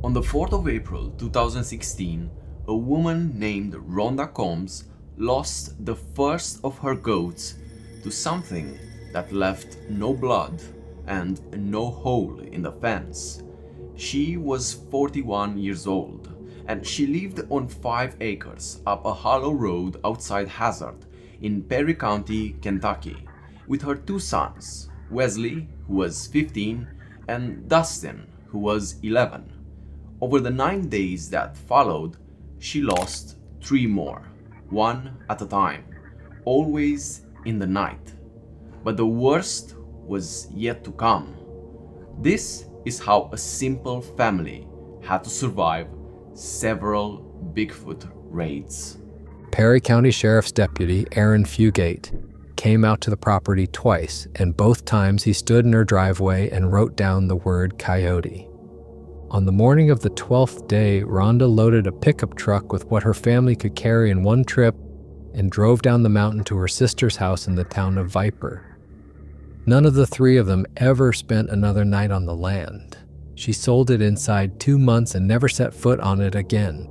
On the 4th of April 2016, a woman named Rhonda Combs lost the first of her goats to something that left no blood and no hole in the fence. She was 41 years old and she lived on 5 acres up a hollow road outside Hazard in Perry County, Kentucky, with her 2 sons, Wesley, who was 15, and Dustin, who was 11. Over the 9 days that followed, she lost 3 more, one at a time, always in the night. But the worst was yet to come. This is how a simple family had to survive several Bigfoot raids. Perry County Sheriff's Deputy Aaron Fugate came out to the property twice, and both times he stood in her driveway and wrote down the word coyote. On the morning of the 12th day, Rhonda loaded a pickup truck with what her family could carry in one trip and drove down the mountain to her sister's house in the town of Viper. None of the 3 of them ever spent another night on the land. She sold it inside 2 months and never set foot on it again.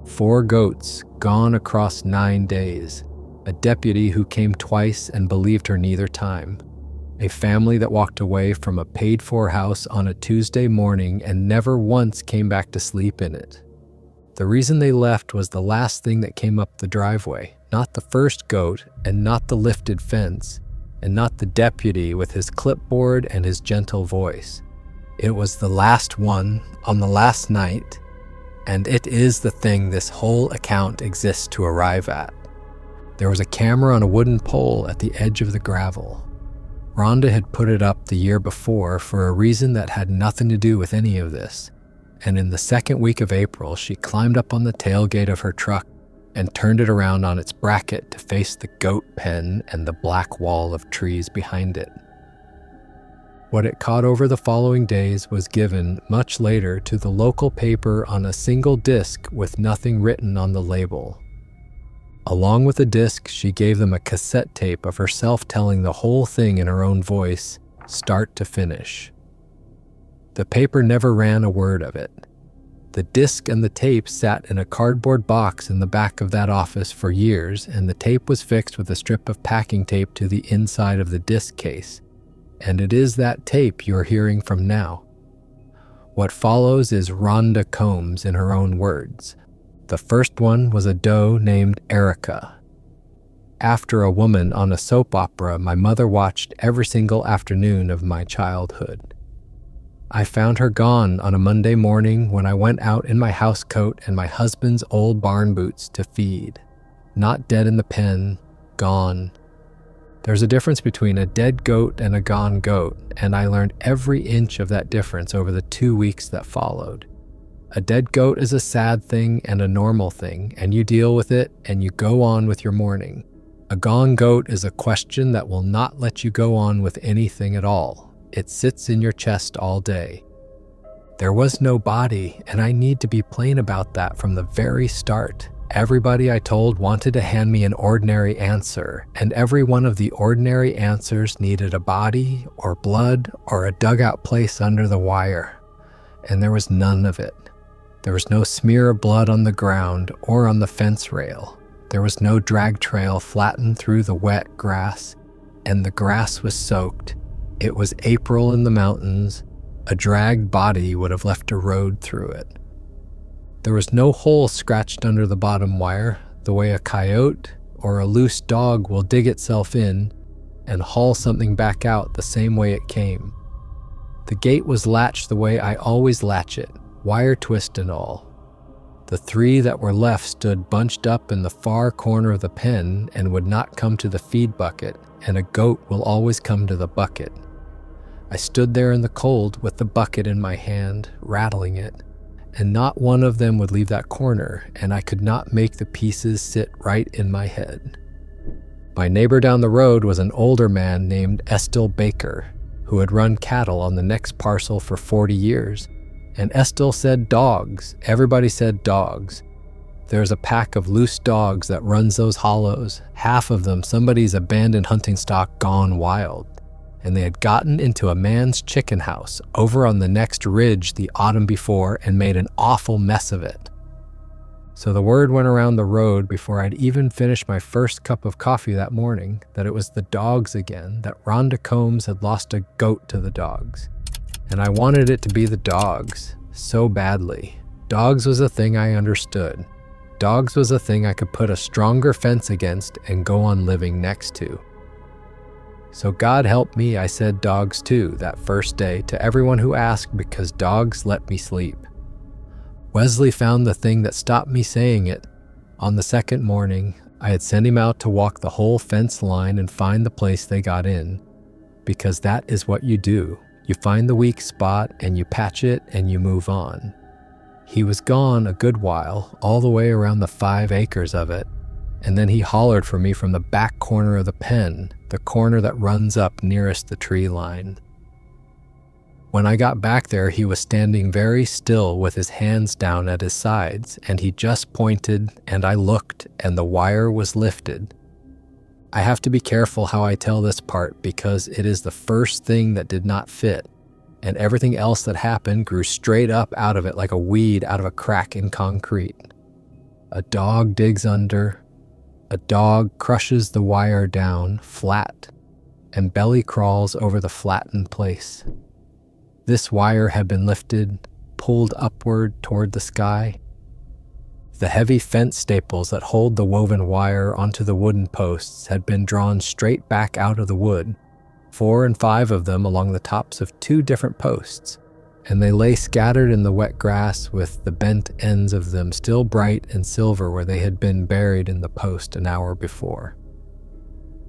4 goats gone across 9 days. A deputy who came twice and believed her neither time. A family that walked away from a paid-for house on a Tuesday morning and never once came back to sleep in it. The reason they left was the last thing that came up the driveway, not the first goat and not the lifted fence, and not the deputy with his clipboard and his gentle voice. It was the last one on the last night, and it is the thing this whole account exists to arrive at. There was a camera on a wooden pole at the edge of the gravel. Rhonda had put it up the year before for a reason that had nothing to do with any of this, and in the second week of April, she climbed up on the tailgate of her truck and turned it around on its bracket to face the goat pen and the black wall of trees behind it. What it caught over the following days was given much later to the local paper on a single disc with nothing written on the label. Along with the disc, she gave them a cassette tape of herself telling the whole thing in her own voice, start to finish. The paper never ran a word of it. The disc and the tape sat in a cardboard box in the back of that office for years, and the tape was fixed with a strip of packing tape to the inside of the disc case. And it is that tape you're hearing from now. What follows is Rhonda Combs in her own words. The first one was a doe named Erica. After a woman on a soap opera my mother watched every single afternoon of my childhood. I found her gone on a Monday morning when I went out in my house coat and my husband's old barn boots to feed. Not dead in the pen, gone. There's a difference between a dead goat and a gone goat, and I learned every inch of that difference over the 2 weeks that followed. A dead goat is a sad thing and a normal thing, and you deal with it and you go on with your mourning. A gone goat is a question that will not let you go on with anything at all. It sits in your chest all day. There was no body, and I need to be plain about that from the very start. Everybody I told wanted to hand me an ordinary answer, and every one of the ordinary answers needed a body or blood or a dugout place under the wire. And there was none of it. There was no smear of blood on the ground or on the fence rail. There was no drag trail flattened through the wet grass, and the grass was soaked. It was April in the mountains. A dragged body would have left a road through it. There was no hole scratched under the bottom wire, the way a coyote or a loose dog will dig itself in and haul something back out the same way it came. The gate was latched the way I always latch it, wire twist and all. The 3 that were left stood bunched up in the far corner of the pen and would not come to the feed bucket, and a goat will always come to the bucket. I stood there in the cold with the bucket in my hand, rattling it, and not one of them would leave that corner, and I could not make the pieces sit right in my head. My neighbor down the road was an older man named Estill Baker, who had run cattle on the next parcel for 40 years. And Estill said dogs. Everybody said dogs. There's a pack of loose dogs that runs those hollows, half of them somebody's abandoned hunting stock gone wild. and they had gotten into a man's chicken house over on the next ridge the autumn before and made an awful mess of it. So the word went around the road before I'd even finished my first cup of coffee that morning that it was the dogs again, that Rhonda Combs had lost a goat to the dogs. And I wanted it to be the dogs so badly. Dogs was a thing I understood. Dogs was a thing I could put a stronger fence against and go on living next to. So God help me, I said dogs too that first day to everyone who asked, because dogs let me sleep. Wesley found the thing that stopped me saying it. On the second morning, I had sent him out to walk the whole fence line and find the place they got in, because that is what you do. You find the weak spot and you patch it and you move on. He was gone a good while, all the way around the 5 acres of it, and then he hollered for me from the back corner of the pen, the corner that runs up nearest the tree line. When I got back there, he was standing very still with his hands down at his sides, and he just pointed, and I looked, and the wire was lifted. I have to be careful how I tell this part because it is the first thing that did not fit, and everything else that happened grew straight up out of it like a weed out of a crack in concrete. A dog digs under. A dog crushes the wire down flat and belly crawls over the flattened place. This wire had been lifted, pulled upward toward the sky. The heavy fence staples that hold the woven wire onto the wooden posts had been drawn straight back out of the wood, 4 and 5 of them along the tops of 2 different posts, and they lay scattered in the wet grass with the bent ends of them still bright and silver where they had been buried in the post an hour before.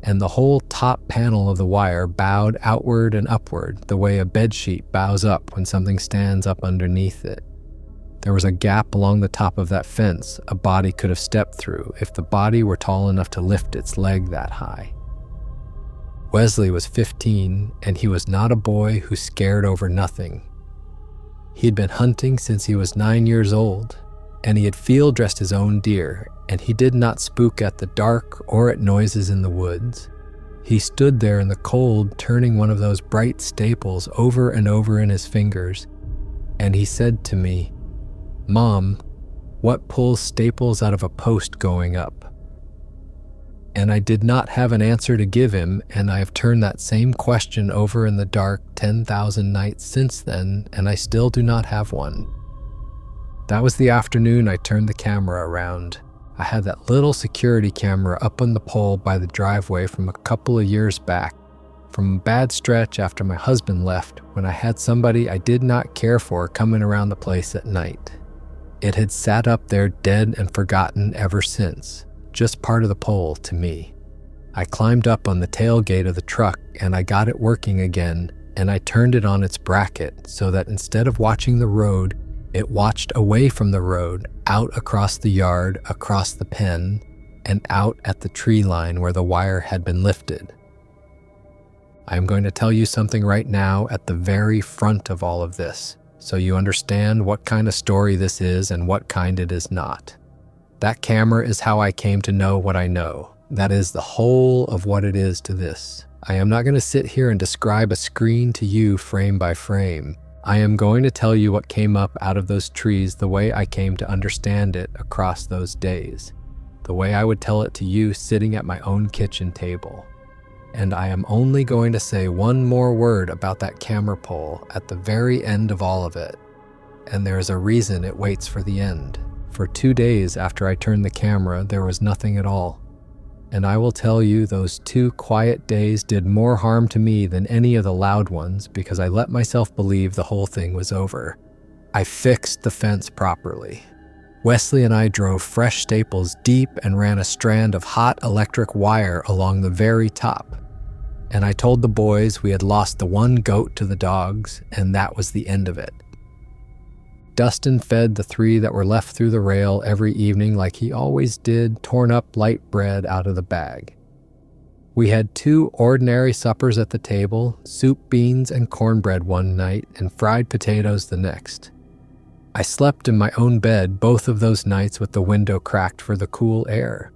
And the whole top panel of the wire bowed outward and upward the way a bedsheet bows up when something stands up underneath it. There was a gap along the top of that fence a body could have stepped through if the body were tall enough to lift its leg that high. Wesley was 15, and he was not a boy who scared over nothing. He'd been hunting since he was 9 years old, and he had field dressed his own deer, and he did not spook at the dark or at noises in the woods. He stood there in the cold, turning one of those bright staples over and over in his fingers, and he said to me, "Mom, what pulls staples out of a post going up?" And I did not have an answer to give him, and I have turned that same question over in the dark 10,000 nights since then, and I still do not have one. That was the afternoon I turned the camera around. I had that little security camera up on the pole by the driveway from a couple of years back, from a bad stretch after my husband left, when I had somebody I did not care for coming around the place at night. It had sat up there dead and forgotten ever since. Just part of the pole to me. I climbed up on the tailgate of the truck and I got it working again, and I turned it on its bracket so that instead of watching the road, it watched away from the road, out across the yard, across the pen, and out at the tree line where the wire had been lifted. I am going to tell you something right now at the very front of all of this, so you understand what kind of story this is and what kind it is not. That camera is how I came to know what I know. That is the whole of what it is to this. I am not going to sit here and describe a screen to you frame by frame. I am going to tell you what came up out of those trees the way I came to understand it across those days. The way I would tell it to you sitting at my own kitchen table. And I am only going to say one more word about that camera pole at the very end of all of it. And there is a reason it waits for the end. For 2 days after I turned the camera, there was nothing at all. And I will tell you, those 2 quiet days did more harm to me than any of the loud ones because I let myself believe the whole thing was over. I fixed the fence properly. Wesley and I drove fresh staples deep and ran a strand of hot electric wire along the very top. And I told the boys we had lost the 1 goat to the dogs, and that was the end of it. Dustin fed the 3 that were left through the rail every evening like he always did, torn up light bread out of the bag. We had 2 ordinary suppers at the table, soup, beans, and cornbread one night, and fried potatoes the next. I slept in my own bed both of those nights with the window cracked for the cool air.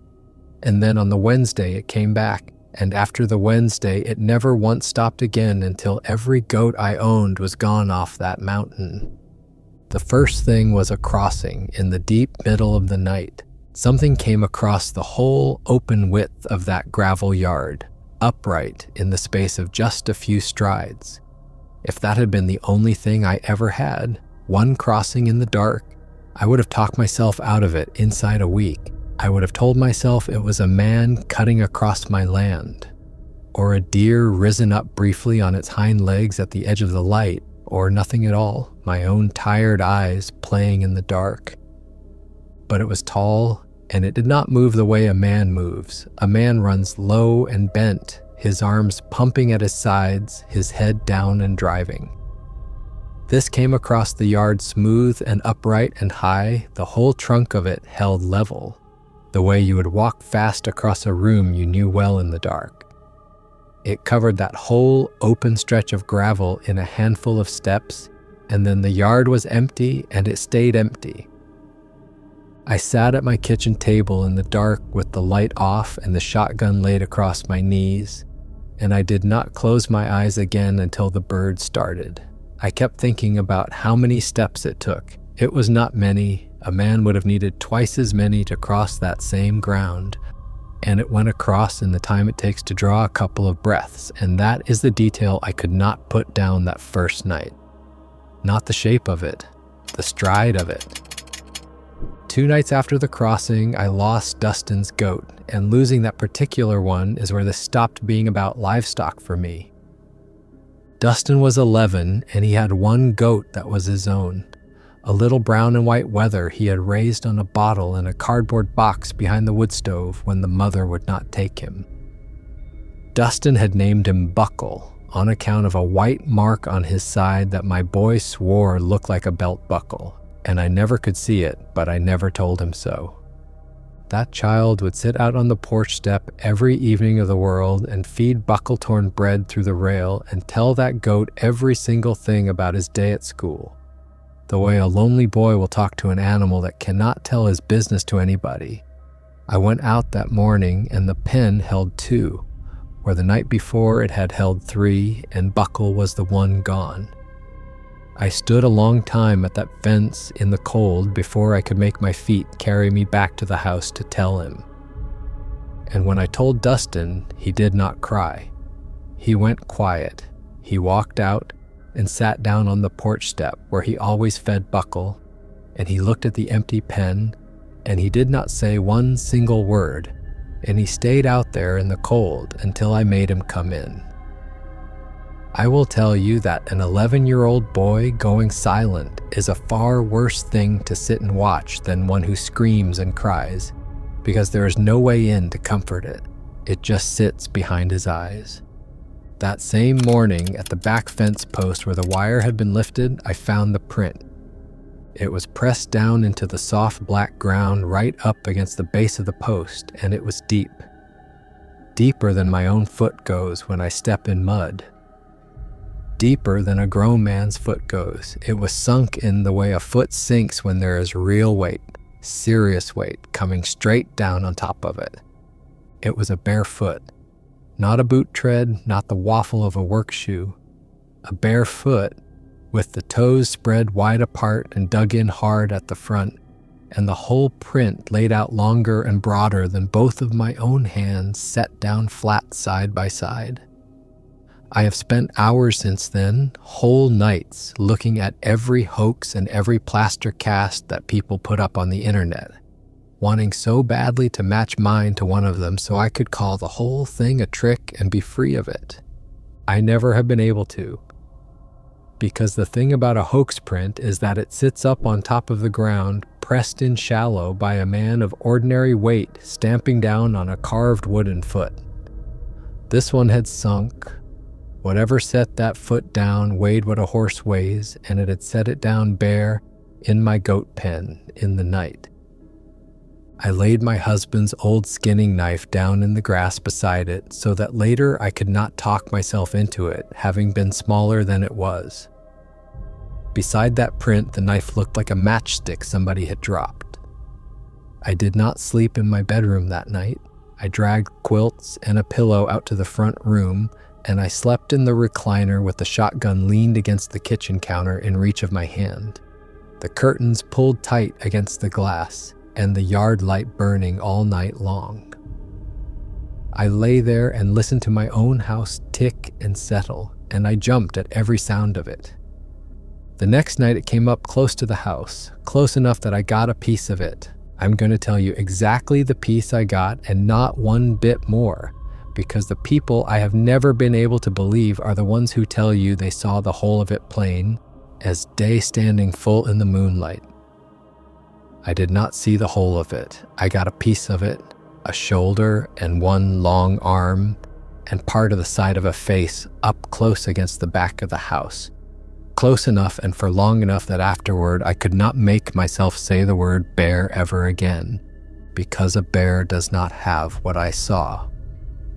And then on the Wednesday it came back, and after the Wednesday, it never once stopped again until every goat I owned was gone off that mountain. The first thing was a crossing in the deep middle of the night. Something came across the whole open width of that gravel yard, upright in the space of just a few strides. If that had been the only thing I ever had, one crossing in the dark, I would have talked myself out of it inside a week. I would have told myself it was a man cutting across my land, or a deer risen up briefly on its hind legs at the edge of the light, or nothing at all, my own tired eyes playing in the dark. But it was tall, and it did not move the way a man moves. A man runs low and bent, his arms pumping at his sides, his head down and driving. This came across the yard smooth and upright and high, the whole trunk of it held level, the way you would walk fast across a room you knew well in the dark. It covered that whole open stretch of gravel in a handful of steps, and then the yard was empty and it stayed empty. I sat at my kitchen table in the dark with the light off and the shotgun laid across my knees, and I did not close my eyes again until the bird started. I kept thinking about how many steps it took. It was not many. A man would have needed twice as many to cross that same ground, and it went across in the time it takes to draw a couple of breaths, and that is the detail I could not put down that first night. Not the shape of it, the stride of it. 2 nights after the crossing, I lost Dustin's goat, and losing that particular one is where this stopped being about livestock for me. Dustin was 11, and he had one goat that was his own. A little brown and white wether he had raised on a bottle in a cardboard box behind the wood stove when the mother would not take him. Dustin had named him Buckle on account of a white mark on his side that my boy swore looked like a belt buckle, and I never could see it, but I never told him so. That child would sit out on the porch step every evening of the world and feed buckle-torn bread through the rail and tell that goat every single thing about his day at school, the way a lonely boy will talk to an animal that cannot tell his business to anybody. I went out that morning and the pen held 2, where the night before it had held 3, and Buckle was the one gone. I stood a long time at that fence in the cold before I could make my feet carry me back to the house to tell him. And when I told Dustin, he did not cry. He went quiet. He walked out and sat down on the porch step where he always fed Buckle, and he looked at the empty pen, and he did not say one single word, and he stayed out there in the cold until I made him come in. I will tell you that an 11-year-old boy going silent is a far worse thing to sit and watch than one who screams and cries, because there is no way in to comfort it. It just sits behind his eyes. That same morning, at the back fence post where the wire had been lifted, I found the print. It was pressed down into the soft black ground right up against the base of the post, and it was deep. Deeper than my own foot goes when I step in mud. Deeper than a grown man's foot goes. It was sunk in the way a foot sinks when there is real weight, serious weight, coming straight down on top of it. It was a bare foot. Not a boot tread, not the waffle of a work shoe. A bare foot, with the toes spread wide apart and dug in hard at the front, and the whole print laid out longer and broader than both of my own hands set down flat side by side. I have spent hours since then, whole nights, looking at every hoax and every plaster cast that people put up on the internet, wanting so badly to match mine to one of them so I could call the whole thing a trick and be free of it. I never have been able to, because the thing about a hoax print is that it sits up on top of the ground, pressed in shallow by a man of ordinary weight stamping down on a carved wooden foot. This one had sunk. Whatever set that foot down weighed what a horse weighs, and it had set it down bare in my goat pen in the night. I laid my husband's old skinning knife down in the grass beside it so that later I could not talk myself into it, having been smaller than it was. Beside that print, the knife looked like a matchstick somebody had dropped. I did not sleep in my bedroom that night. I dragged quilts and a pillow out to the front room, and I slept in the recliner with the shotgun leaned against the kitchen counter in reach of my hand. The curtains pulled tight against the glass, and the yard light burning all night long. I lay there and listened to my own house tick and settle, and I jumped at every sound of it. The next night it came up close to the house, close enough that I got a piece of it. I'm going to tell you exactly the piece I got and not one bit more, because the people I have never been able to believe are the ones who tell you they saw the whole of it plain as day standing full in the moonlight. I did not see the whole of it. I got a piece of it, a shoulder and one long arm, and part of the side of a face up close against the back of the house. Close enough and for long enough that afterward I could not make myself say the word bear ever again, because a bear does not have what I saw.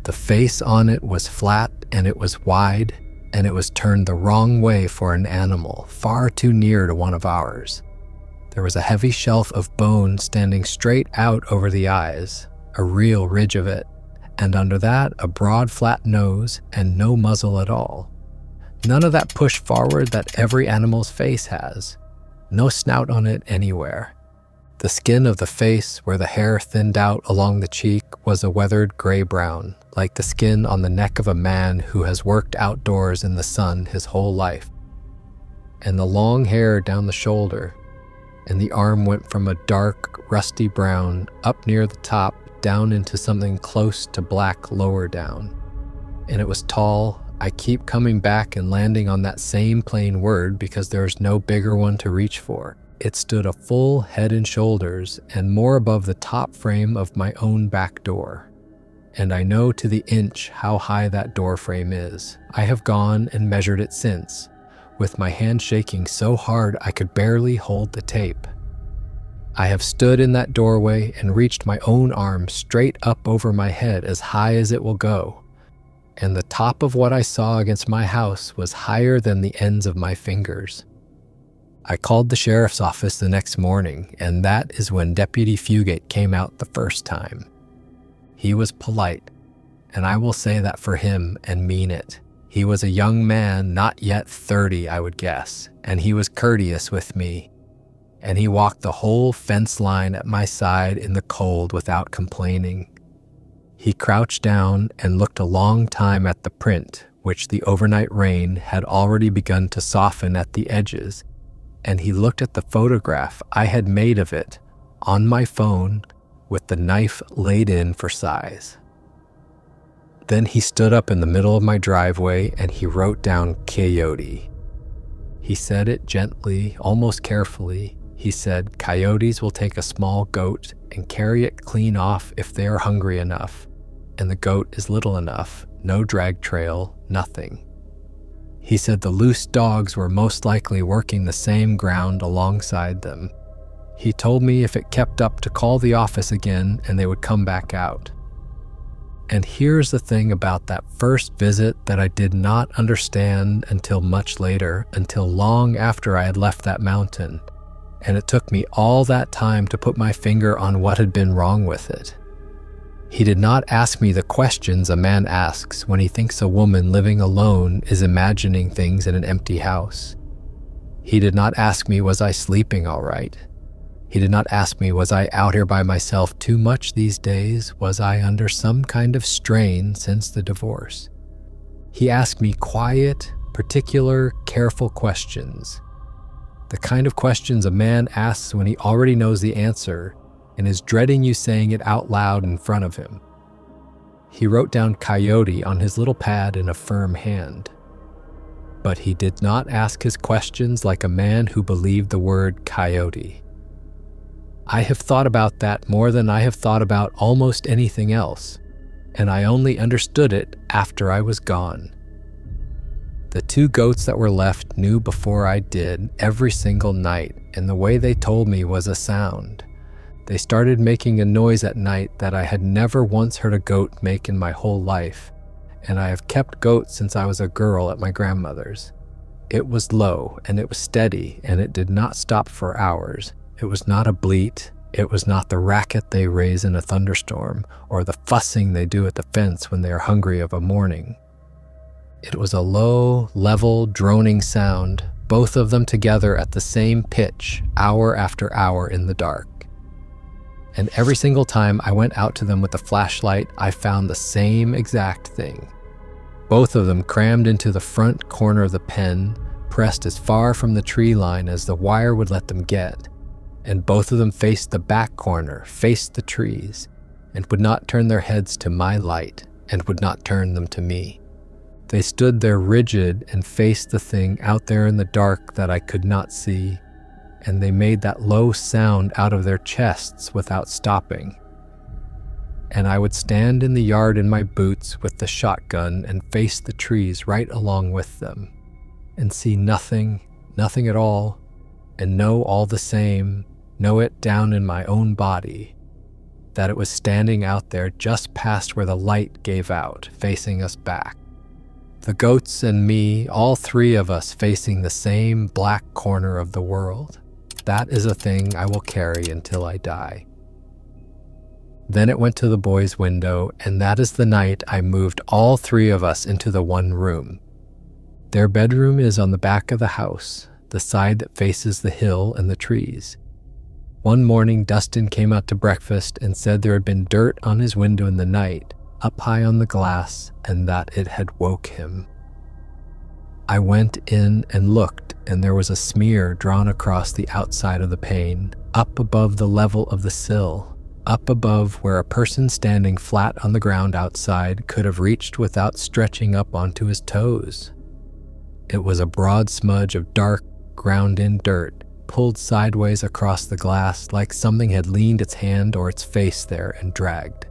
The face on it was flat and it was wide, and it was turned the wrong way for an animal, far too near to one of ours. There was a heavy shelf of bone standing straight out over the eyes, a real ridge of it, and under that a broad flat nose and no muzzle at all. None of that push forward that every animal's face has. No snout on it anywhere. The skin of the face, where the hair thinned out along the cheek, was a weathered gray-brown, like the skin on the neck of a man who has worked outdoors in the sun his whole life. And the long hair down the shoulder, and the arm went from a dark, rusty brown up near the top down into something close to black lower down. And it was tall. I keep coming back and landing on that same plain word because there's no bigger one to reach for. It stood a full head and shoulders and more above the top frame of my own back door. And I know to the inch how high that door frame is. I have gone and measured it since, with my hand shaking so hard I could barely hold the tape. I have stood in that doorway and reached my own arm straight up over my head as high as it will go. And the top of what I saw against my house was higher than the ends of my fingers. I called the sheriff's office the next morning, and that is when Deputy Fugate came out the first time. He was polite, and I will say that for him and mean it. He was a young man, not yet 30, I would guess, and he was courteous with me. And he walked the whole fence line at my side in the cold without complaining. He crouched down and looked a long time at the print, which the overnight rain had already begun to soften at the edges, and he looked at the photograph I had made of it on my phone with the knife laid in for size. Then he stood up in the middle of my driveway and he wrote down coyote. He said it gently, almost carefully. He said, "Coyotes will take a small goat and carry it clean off if they are hungry enough, and the goat is little enough, no drag trail, nothing." He said the loose dogs were most likely working the same ground alongside them. He told me if it kept up to call the office again and they would come back out. And here's the thing about that first visit that I did not understand until much later, until long after I had left that mountain. And it took me all that time to put my finger on what had been wrong with it. He did not ask me the questions a man asks when he thinks a woman living alone is imagining things in an empty house. He did not ask me, was I sleeping all right? He did not ask me, was I out here by myself too much these days? Was I under some kind of strain since the divorce? He asked me quiet, particular, careful questions. The kind of questions a man asks when he already knows the answer and is dreading you saying it out loud in front of him. He wrote down coyote on his little pad in a firm hand. But he did not ask his questions like a man who believed the word coyote. I have thought about that more than I have thought about almost anything else, and I only understood it after I was gone. The two goats that were left knew before I did every single night, and the way they told me was a sound. They started making a noise at night that I had never once heard a goat make in my whole life, and I have kept goats since I was a girl at my grandmother's. It was low, and it was steady, and it did not stop for hours. It was not a bleat, It was not the racket they raise in a thunderstorm or the fussing they do at the fence when they are hungry of a morning. It was a low, level, droning sound, both of them together at the same pitch, hour after hour in the dark. And every single time I went out to them with a flashlight, I found the same exact thing. Both of them crammed into the front corner of the pen, pressed as far from the tree line as the wire would let them get. And both of them faced the back corner, faced the trees, and would not turn their heads to my light, and would not turn them to me. They stood there rigid and faced the thing out there in the dark that I could not see, and they made that low sound out of their chests without stopping. And I would stand in the yard in my boots with the shotgun and face the trees right along with them, and see nothing at all, and know all the same, know it down in my own body, that it was standing out there just past where the light gave out, facing us back. The goats and me, all three of us facing the same black corner of the world. That is a thing I will carry until I die. Then it went to the boys' window, and that is the night I moved all three of us into the one room. Their bedroom is on the back of the house, the side that faces the hill and the trees. One morning, Dustin came out to breakfast and said there had been dirt on his window in the night, up high on the glass, and that it had woke him. I went in and looked, and there was a smear drawn across the outside of the pane, up above the level of the sill, up above where a person standing flat on the ground outside could have reached without stretching up onto his toes. It was a broad smudge of dark, ground-in dirt, pulled sideways across the glass like something had leaned its hand or its face there and dragged.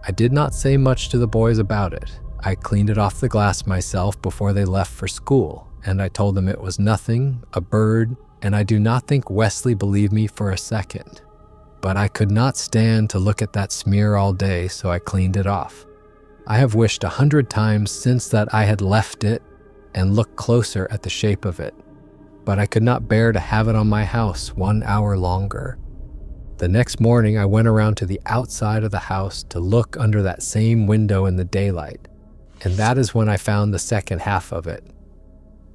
I did not say much to the boys about it. I cleaned it off the glass myself before they left for school, and I told them it was nothing, a bird, and I do not think Wesley believed me for a second. But I could not stand to look at that smear all day, so I cleaned it off. I have wished 100 times since that I had left it and looked closer at the shape of it, but I could not bear to have it on my house 1 hour longer. The next morning, I went around to the outside of the house to look under that same window in the daylight, and that is when I found the second half of it.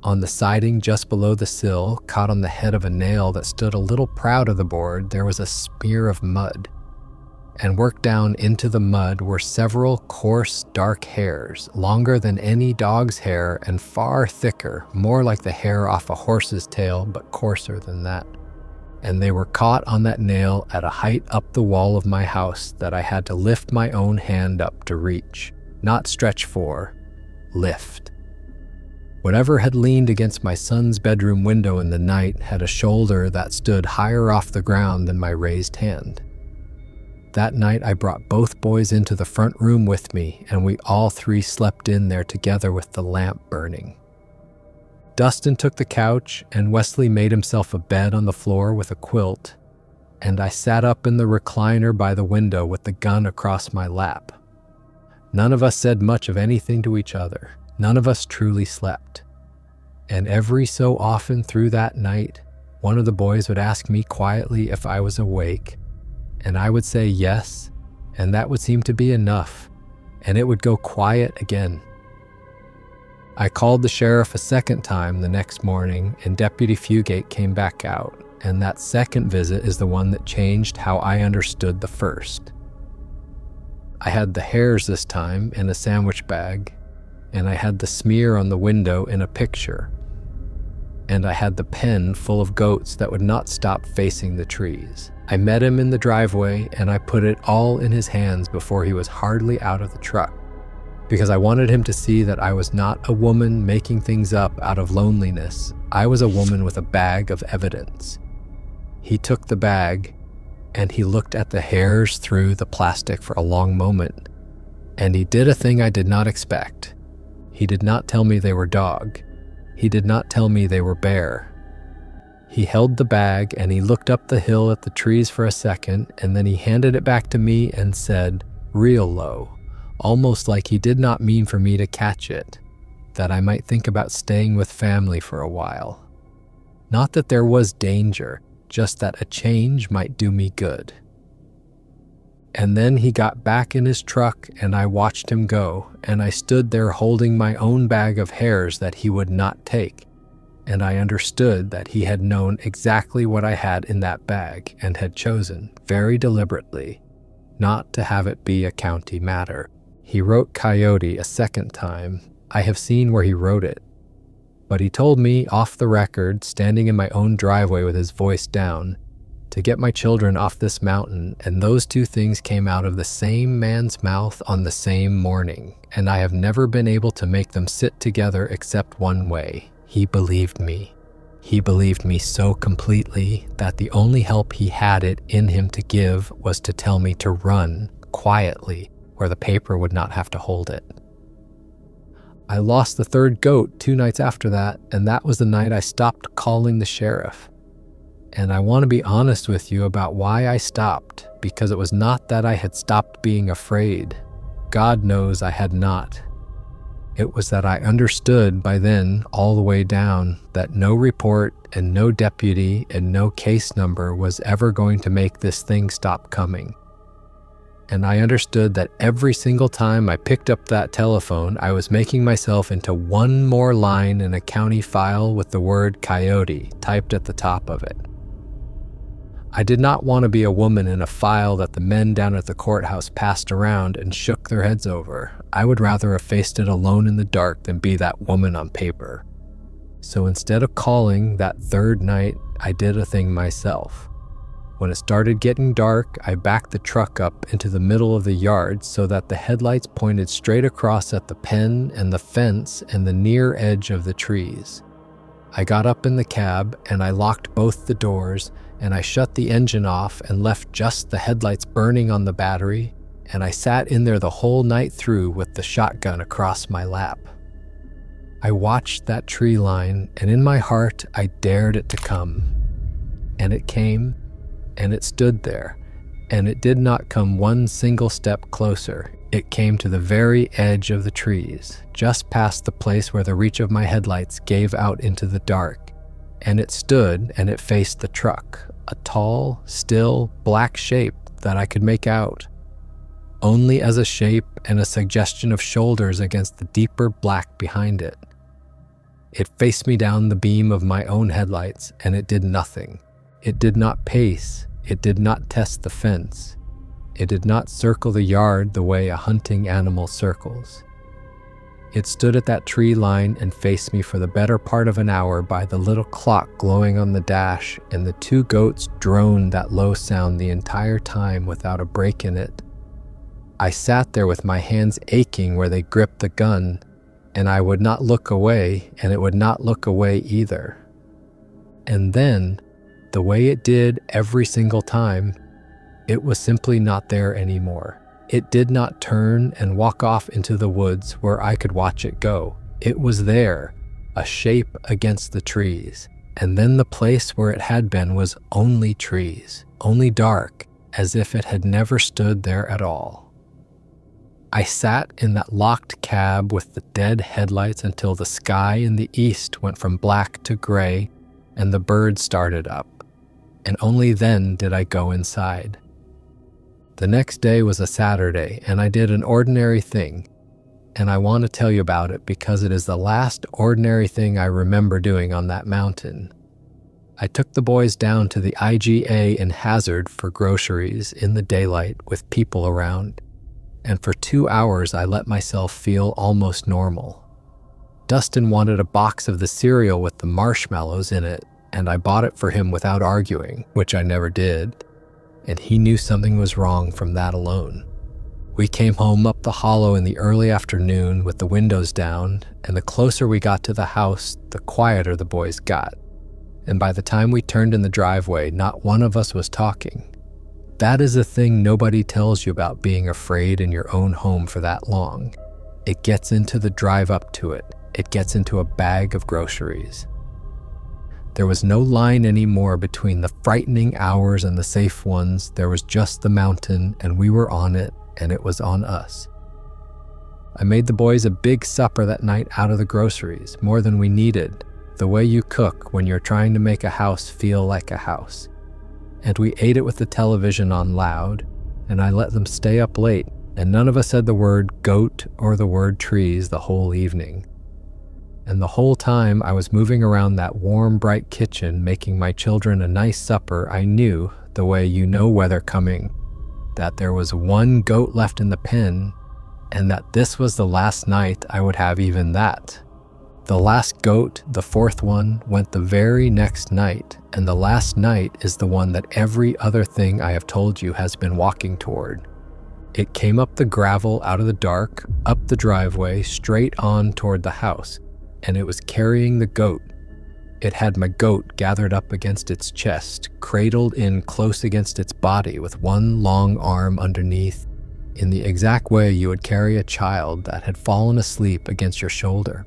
On the siding just below the sill, caught on the head of a nail that stood a little proud of the board, there was a smear of mud. And worked down into the mud were several coarse, dark hairs, longer than any dog's hair and far thicker, more like the hair off a horse's tail, but coarser than that. And they were caught on that nail at a height up the wall of my house that I had to lift my own hand up to reach, not stretch for, lift. Whatever had leaned against my son's bedroom window in the night had a shoulder that stood higher off the ground than my raised hand. That night I brought both boys into the front room with me, and we all three slept in there together with the lamp burning. Dustin took the couch, and Wesley made himself a bed on the floor with a quilt, and I sat up in the recliner by the window with the gun across my lap. None of us said much of anything to each other. None of us truly slept. And every so often through that night, one of the boys would ask me quietly if I was awake, and I would say yes, and that would seem to be enough, and it would go quiet again. I called the sheriff a second time the next morning, and Deputy Fugate came back out, and that second visit is the one that changed how I understood the first. I had the hairs this time in a sandwich bag, and I had the smear on the window in a picture, and I had the pen full of goats that would not stop facing the trees. I met him in the driveway, and I put it all in his hands before he was hardly out of the truck, because I wanted him to see that I was not a woman making things up out of loneliness. I was a woman with a bag of evidence. He took the bag, and he looked at the hairs through the plastic for a long moment, and he did a thing I did not expect. He did not tell me they were dog. He did not tell me they were bear. He held the bag, and he looked up the hill at the trees for a second, and then he handed it back to me and said, real low, almost like he did not mean for me to catch it, that I might think about staying with family for a while. Not that there was danger, just that a change might do me good. And then he got back in his truck and I watched him go, and I stood there holding my own bag of hairs that he would not take. And I understood that he had known exactly what I had in that bag and had chosen, very deliberately, not to have it be a county matter. He wrote coyote a second time. I have seen where he wrote it. But he told me off the record, standing in my own driveway with his voice down, to get my children off this mountain, and those two things came out of the same man's mouth on the same morning, and I have never been able to make them sit together except one way. He believed me. He believed me so completely that the only help he had it in him to give was to tell me to run quietly where the paper would not have to hold it. I lost the third goat 2 nights after that, and that was the night I stopped calling the sheriff. And I want to be honest with you about why I stopped, because it was not that I had stopped being afraid. God knows I had not. It was that I understood by then, all the way down, that no report and no deputy and no case number was ever going to make this thing stop coming. And I understood that every single time I picked up that telephone, I was making myself into one more line in a county file with the word coyote typed at the top of it. I did not want to be a woman in a file that the men down at the courthouse passed around and shook their heads over. I would rather have faced it alone in the dark than be that woman on paper. So instead of calling that third night, I did a thing myself. When it started getting dark, I backed the truck up into the middle of the yard so that the headlights pointed straight across at the pen and the fence and the near edge of the trees. I got up in the cab and I locked both the doors, and I shut the engine off and left just the headlights burning on the battery, and I sat in there the whole night through with the shotgun across my lap. I watched that tree line, and in my heart I dared it to come. And it came, and it stood there, and it did not come one single step closer. It came to the very edge of the trees, just past the place where the reach of my headlights gave out into the dark. And it stood and it faced the truck, a tall, still, black shape that I could make out, only as a shape and a suggestion of shoulders against the deeper black behind it. It faced me down the beam of my own headlights, and it did nothing. It did not pace. It did not test the fence. It did not circle the yard the way a hunting animal circles. It stood at that tree line and faced me for the better part of an hour by the little clock glowing on the dash, and the 2 goats droned that low sound the entire time without a break in it. I sat there with my hands aching where they gripped the gun, and I would not look away, and it would not look away either. And then, the way it did every single time, it was simply not there anymore. It did not turn and walk off into the woods where I could watch it go. It was there, a shape against the trees. And then the place where it had been was only trees, only dark, as if it had never stood there at all. I sat in that locked cab with the dead headlights until the sky in the east went from black to gray and the birds started up. And only then did I go inside. The next day was a Saturday, and I did an ordinary thing, and I want to tell you about it because it is the last ordinary thing I remember doing on that mountain. I took the boys down to the IGA in Hazard for groceries in the daylight with people around, and for 2 hours I let myself feel almost normal. Dustin wanted a box of the cereal with the marshmallows in it, and I bought it for him without arguing, which I never did. And he knew something was wrong from that alone. We came home up the hollow in the early afternoon with the windows down, and the closer we got to the house, the quieter the boys got. And by the time we turned in the driveway, not one of us was talking. That is the thing nobody tells you about being afraid in your own home for that long. It gets into the drive up to it. It gets into a bag of groceries. There was no line anymore between the frightening hours and the safe ones. There was just the mountain, and we were on it, and it was on us. I made the boys a big supper that night out of the groceries, more than we needed, the way you cook when you're trying to make a house feel like a house. and we ate it with the television on loud, and I let them stay up late, and none of us said the word goat or the word trees the whole evening. And the whole time I was moving around that warm, bright kitchen making my children a nice supper, I knew, the way you know weather coming, that there was one goat left in the pen, and that this was the last night I would have even that. The last goat, the fourth one, went the very next night, and the last night is the one that every other thing I have told you has been walking toward. It came up the gravel out of the dark, up the driveway, straight on toward the house, and it was carrying the goat. It had my goat gathered up against its chest, cradled in close against its body with one long arm underneath, in the exact way you would carry a child that had fallen asleep against your shoulder.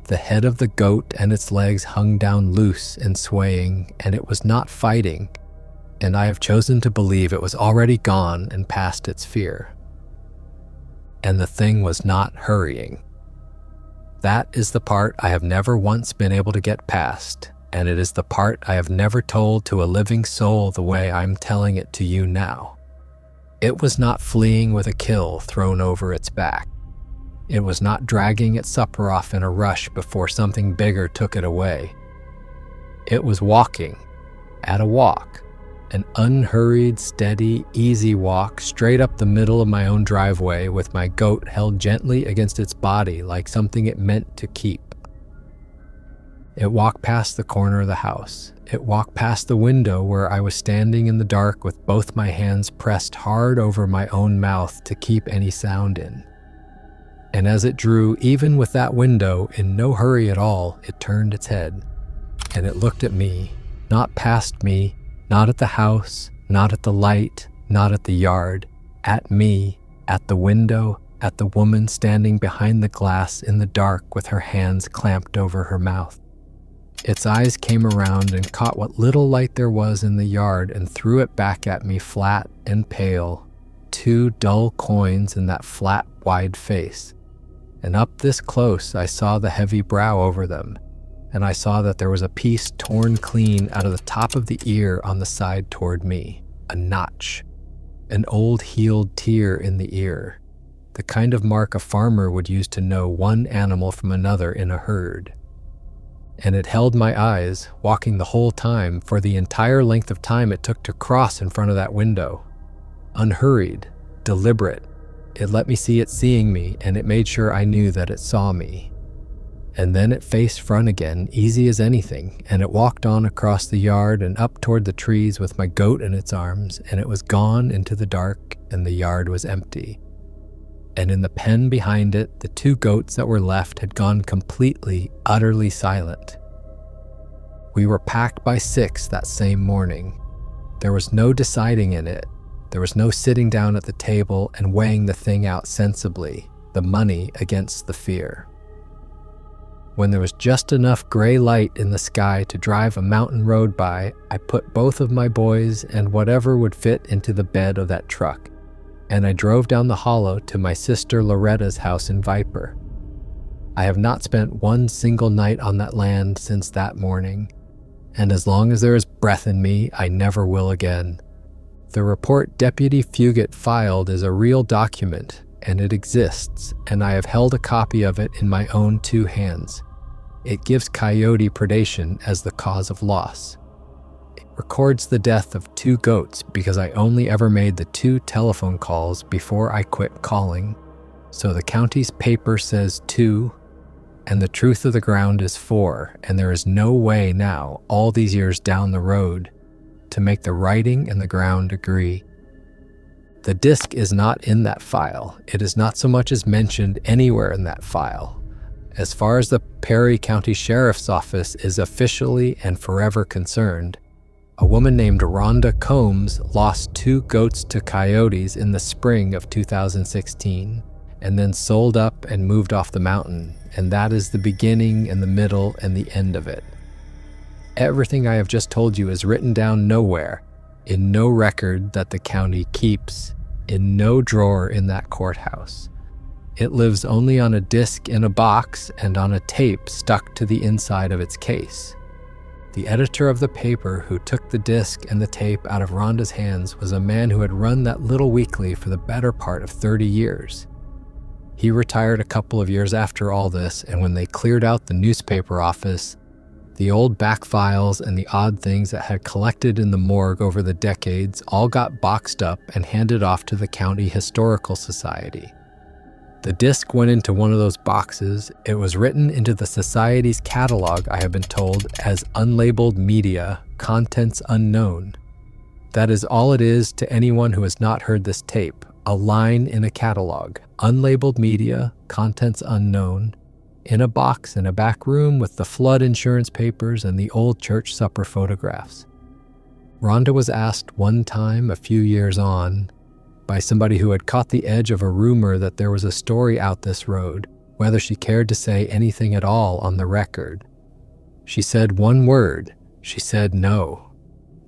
The head of the goat and its legs hung down loose and swaying, and it was not fighting, and I have chosen to believe it was already gone and past its fear. And the thing was not hurrying. That is the part I have never once been able to get past, and it is the part I have never told to a living soul the way I'm telling it to you now. It was not fleeing with a kill thrown over its back. It was not dragging its supper off in a rush before something bigger took it away. It was walking, at a walk, an unhurried, steady, easy walk straight up the middle of my own driveway with my goat held gently against its body like something it meant to keep. It walked past the corner of the house. It walked past the window where I was standing in the dark with both my hands pressed hard over my own mouth to keep any sound in. And as it drew, even with that window, in no hurry at all, it turned its head, and it looked at me, not past me, not at the house, not at the light, not at the yard, at me, at the window, at the woman standing behind the glass in the dark with her hands clamped over her mouth. Its eyes came around and caught what little light there was in the yard and threw it back at me flat and pale, two dull coins in that flat, wide face. And up this close I saw the heavy brow over them, and I saw that there was a piece torn clean out of the top of the ear on the side toward me, a notch, an old healed tear in the ear, the kind of mark a farmer would use to know one animal from another in a herd. And it held my eyes, walking the whole time, for the entire length of time it took to cross in front of that window. Unhurried, deliberate. It let me see it seeing me, and it made sure I knew that it saw me. And then it faced front again, easy as anything, and it walked on across the yard and up toward the trees with my goat in its arms, and it was gone into the dark, and the yard was empty. And in the pen behind it, the two goats that were left had gone completely, utterly silent. We were packed by 6 that same morning. There was no deciding in it. There was no sitting down at the table and weighing the thing out sensibly, the money against the fear. When there was just enough gray light in the sky to drive a mountain road by, I put both of my boys and whatever would fit into the bed of that truck, and I drove down the hollow to my sister Loretta's house in Viper. I have not spent one single night on that land since that morning, and as long as there is breath in me, I never will again. The report Deputy Fugit filed is a real document, and it exists, and I have held a copy of it in my own 2 hands. It gives coyote predation as the cause of loss. It records the death of 2 goats because I only ever made the 2 telephone calls before I quit calling. So the county's paper says 2, and the truth of the ground is 4, and there is no way now, all these years down the road, to make the writing and the ground agree. The disc is not in that file. It is not so much as mentioned anywhere in that file. As far as the Perry County Sheriff's Office is officially and forever concerned, a woman named Rhonda Combs lost 2 goats to coyotes in the spring of 2016, and then sold up and moved off the mountain, and that is the beginning and the middle and the end of it. Everything I have just told you is written down nowhere, in no record that the county keeps, in no drawer in that courthouse. It lives only on a disc in a box and on a tape stuck to the inside of its case. The editor of the paper who took the disc and the tape out of Rhonda's hands was a man who had run that little weekly for the better part of 30 years. He retired a couple of years after all this, and when they cleared out the newspaper office, the old back files and the odd things that had collected in the morgue over the decades all got boxed up and handed off to the County Historical Society. The disc went into one of those boxes. It was written into the Society's catalog, I have been told, as unlabeled media, contents unknown. That is all it is to anyone who has not heard this tape. A line in a catalog, unlabeled media, contents unknown, in a box in a back room with the flood insurance papers and the old church supper photographs. Rhonda was asked one time a few years on, by somebody who had caught the edge of a rumor that there was a story out this road, whether she cared to say anything at all on the record. She said one word. She said no.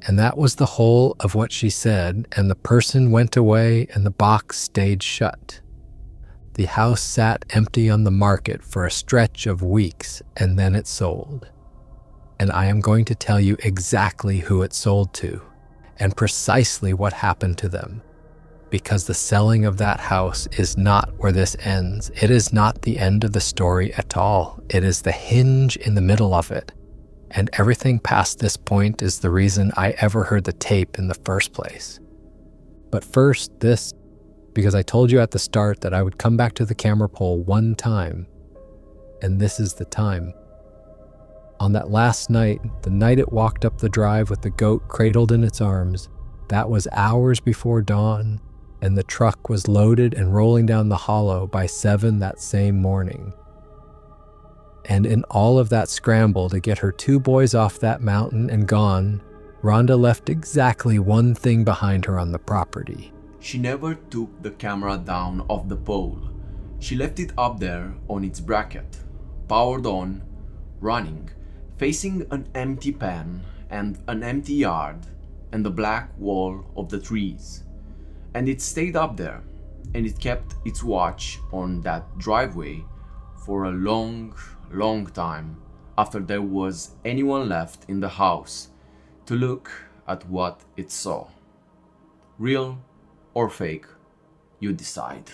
And that was the whole of what she said, and the person went away and the box stayed shut. The house sat empty on the market for a stretch of weeks, and then it sold. And I am going to tell you exactly who it sold to, and precisely what happened to them. Because the selling of that house is not where this ends. It is not the end of the story at all. It is the hinge in the middle of it. And everything past this point is the reason I ever heard the tape in the first place. But first, this, because I told you at the start that I would come back to the camera pole one time. And this is the time. On that last night, the night it walked up the drive with the goat cradled in its arms, that was hours before dawn, and the truck was loaded and rolling down the hollow by 7 that same morning. And in all of that scramble to get her 2 boys off that mountain and gone, Rhonda left exactly one thing behind her on the property. She never took the camera down off the pole. She left it up there on its bracket, powered on, running, facing an empty pen and an empty yard and the black wall of the trees. And it stayed up there, and it kept its watch on that driveway for a long, long time after there was anyone left in the house to look at what it saw. Real or fake, you decide.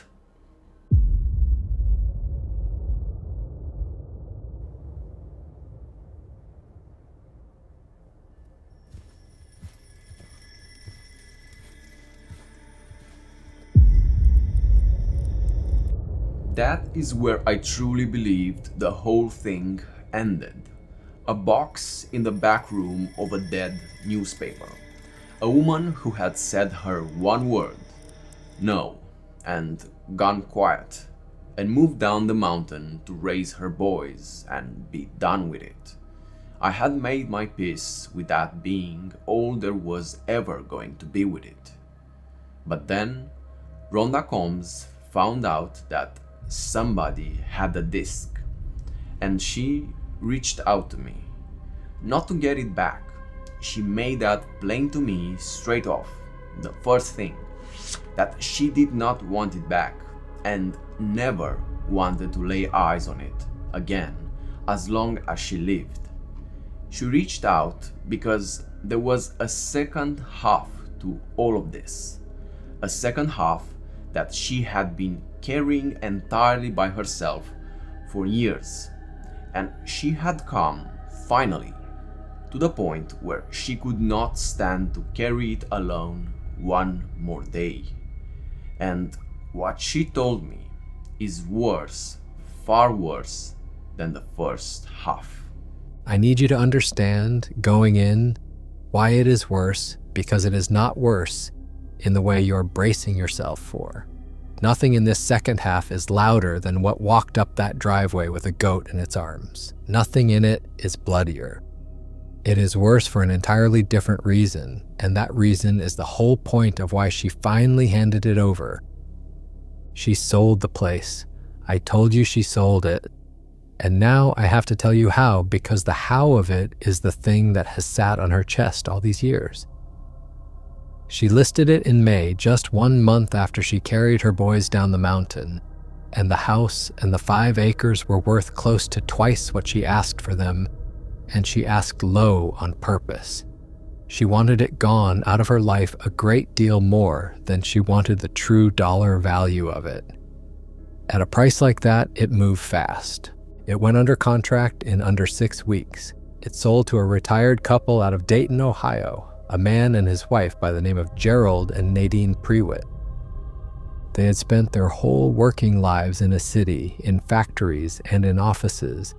That is where I truly believed the whole thing ended. A box in the back room of a dead newspaper. A woman who had said her one word, no, and gone quiet, and moved down the mountain to raise her boys and be done with it. I had made my peace with that being all there was ever going to be with it. But then, Rhonda Combs found out that somebody had a disc, and she reached out to me. Not to get it back. She made that plain to me straight off, the first thing, that she did not want it back and never wanted to lay eyes on it again as long as she lived. She reached out because there was a second half to all of this, a second half that she had been carrying entirely by herself for years, and she had come, finally, to the point where she could not stand to carry it alone one more day. And what she told me is worse, far worse than the first half. I need you to understand, going in, why it is worse, because it is not worse in the way you're bracing yourself for. Nothing in this second half is louder than what walked up that driveway with a goat in its arms. Nothing in it is bloodier. It is worse for an entirely different reason, and that reason is the whole point of why she finally handed it over. She sold the place. I told you she sold it. And now I have to tell you how, because the how of it is the thing that has sat on her chest all these years. She listed it in May, just 1 month after she carried her boys down the mountain, and the house and the 5 acres were worth close to twice what she asked for them, and she asked low on purpose. She wanted it gone out of her life a great deal more than she wanted the true dollar value of it. At a price like that, it moved fast. It went under contract in under 6 weeks. It sold to a retired couple out of Dayton, Ohio, a man and his wife by the name of Gerald and Nadine Prewitt. They had spent their whole working lives in a city, in factories and in offices,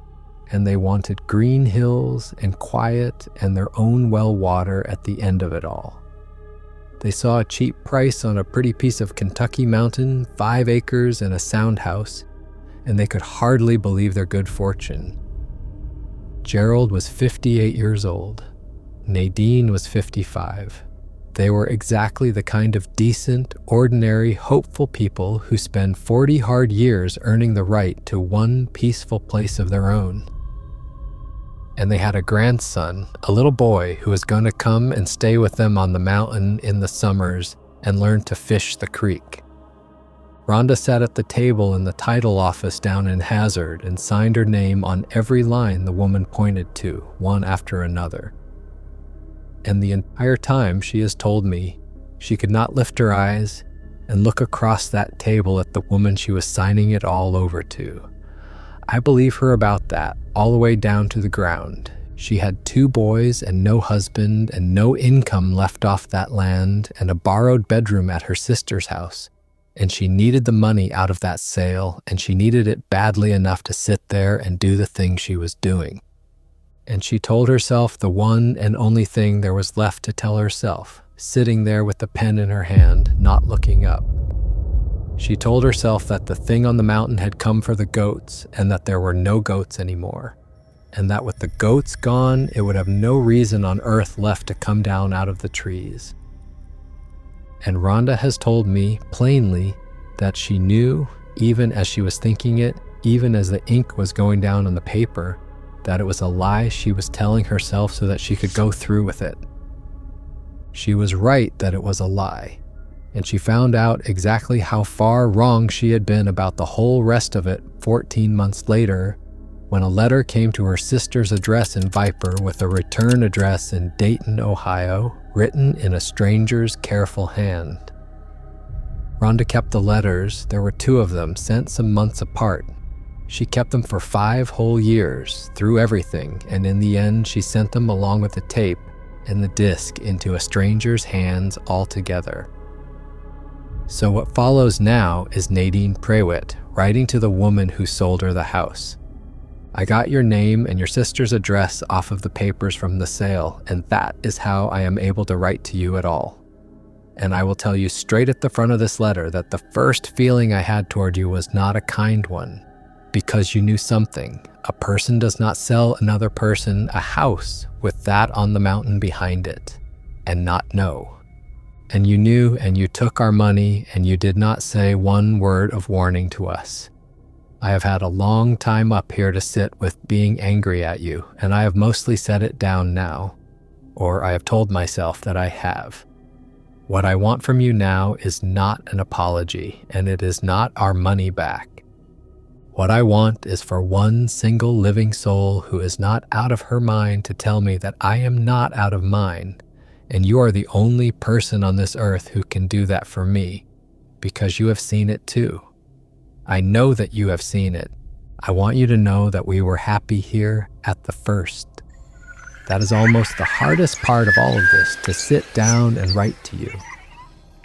and they wanted green hills and quiet and their own well water at the end of it all. They saw a cheap price on a pretty piece of Kentucky mountain, 5 acres and a sound house, and they could hardly believe their good fortune. Gerald was 58 years old. Nadine was 55. They were exactly the kind of decent, ordinary, hopeful people who spend 40 hard years earning the right to one peaceful place of their own. And they had a grandson, a little boy who was going to come and stay with them on the mountain in the summers and learn to fish the creek. Rhonda sat at the table in the title office down in Hazard and signed her name on every line the woman pointed to, one after another. And the entire time she has told me she could not lift her eyes and look across that table at the woman she was signing it all over to. I believe her about that, all the way down to the ground. She had 2 boys and no husband and no income left off that land and a borrowed bedroom at her sister's house. And she needed the money out of that sale, and she needed it badly enough to sit there and do the thing she was doing. And she told herself the one and only thing there was left to tell herself, sitting there with the pen in her hand, not looking up. She told herself that the thing on the mountain had come for the goats and that there were no goats anymore, and that with the goats gone, it would have no reason on earth left to come down out of the trees. And Rhonda has told me plainly that she knew, even as she was thinking it, even as the ink was going down on the paper, that it was a lie she was telling herself so that she could go through with it. She was right that it was a lie, and she found out exactly how far wrong she had been about the whole rest of it 14 months later, when a letter came to her sister's address in Viper with a return address in Dayton, Ohio, written in a stranger's careful hand. Rhonda kept the letters. There were 2 of them, sent some months apart. She kept them for 5 whole years, through everything, and in the end she sent them along with the tape and the disc into a stranger's hands altogether. So what follows now is Nadine Prewitt writing to the woman who sold her the house. I got your name and your sister's address off of the papers from the sale, and that is how I am able to write to you at all. And I will tell you straight at the front of this letter that the first feeling I had toward you was not a kind one, because you knew something. A person does not sell another person a house with that on the mountain behind it, and not know. And you knew, and you took our money, and you did not say one word of warning to us. I have had a long time up here to sit with being angry at you, and I have mostly set it down now, or I have told myself that I have. What I want from you now is not an apology, and it is not our money back. What I want is for one single living soul who is not out of her mind to tell me that I am not out of mine, and you are the only person on this earth who can do that for me, because you have seen it too. I know that you have seen it. I want you to know that we were happy here at the first. That is almost the hardest part of all of this, to sit down and write to you.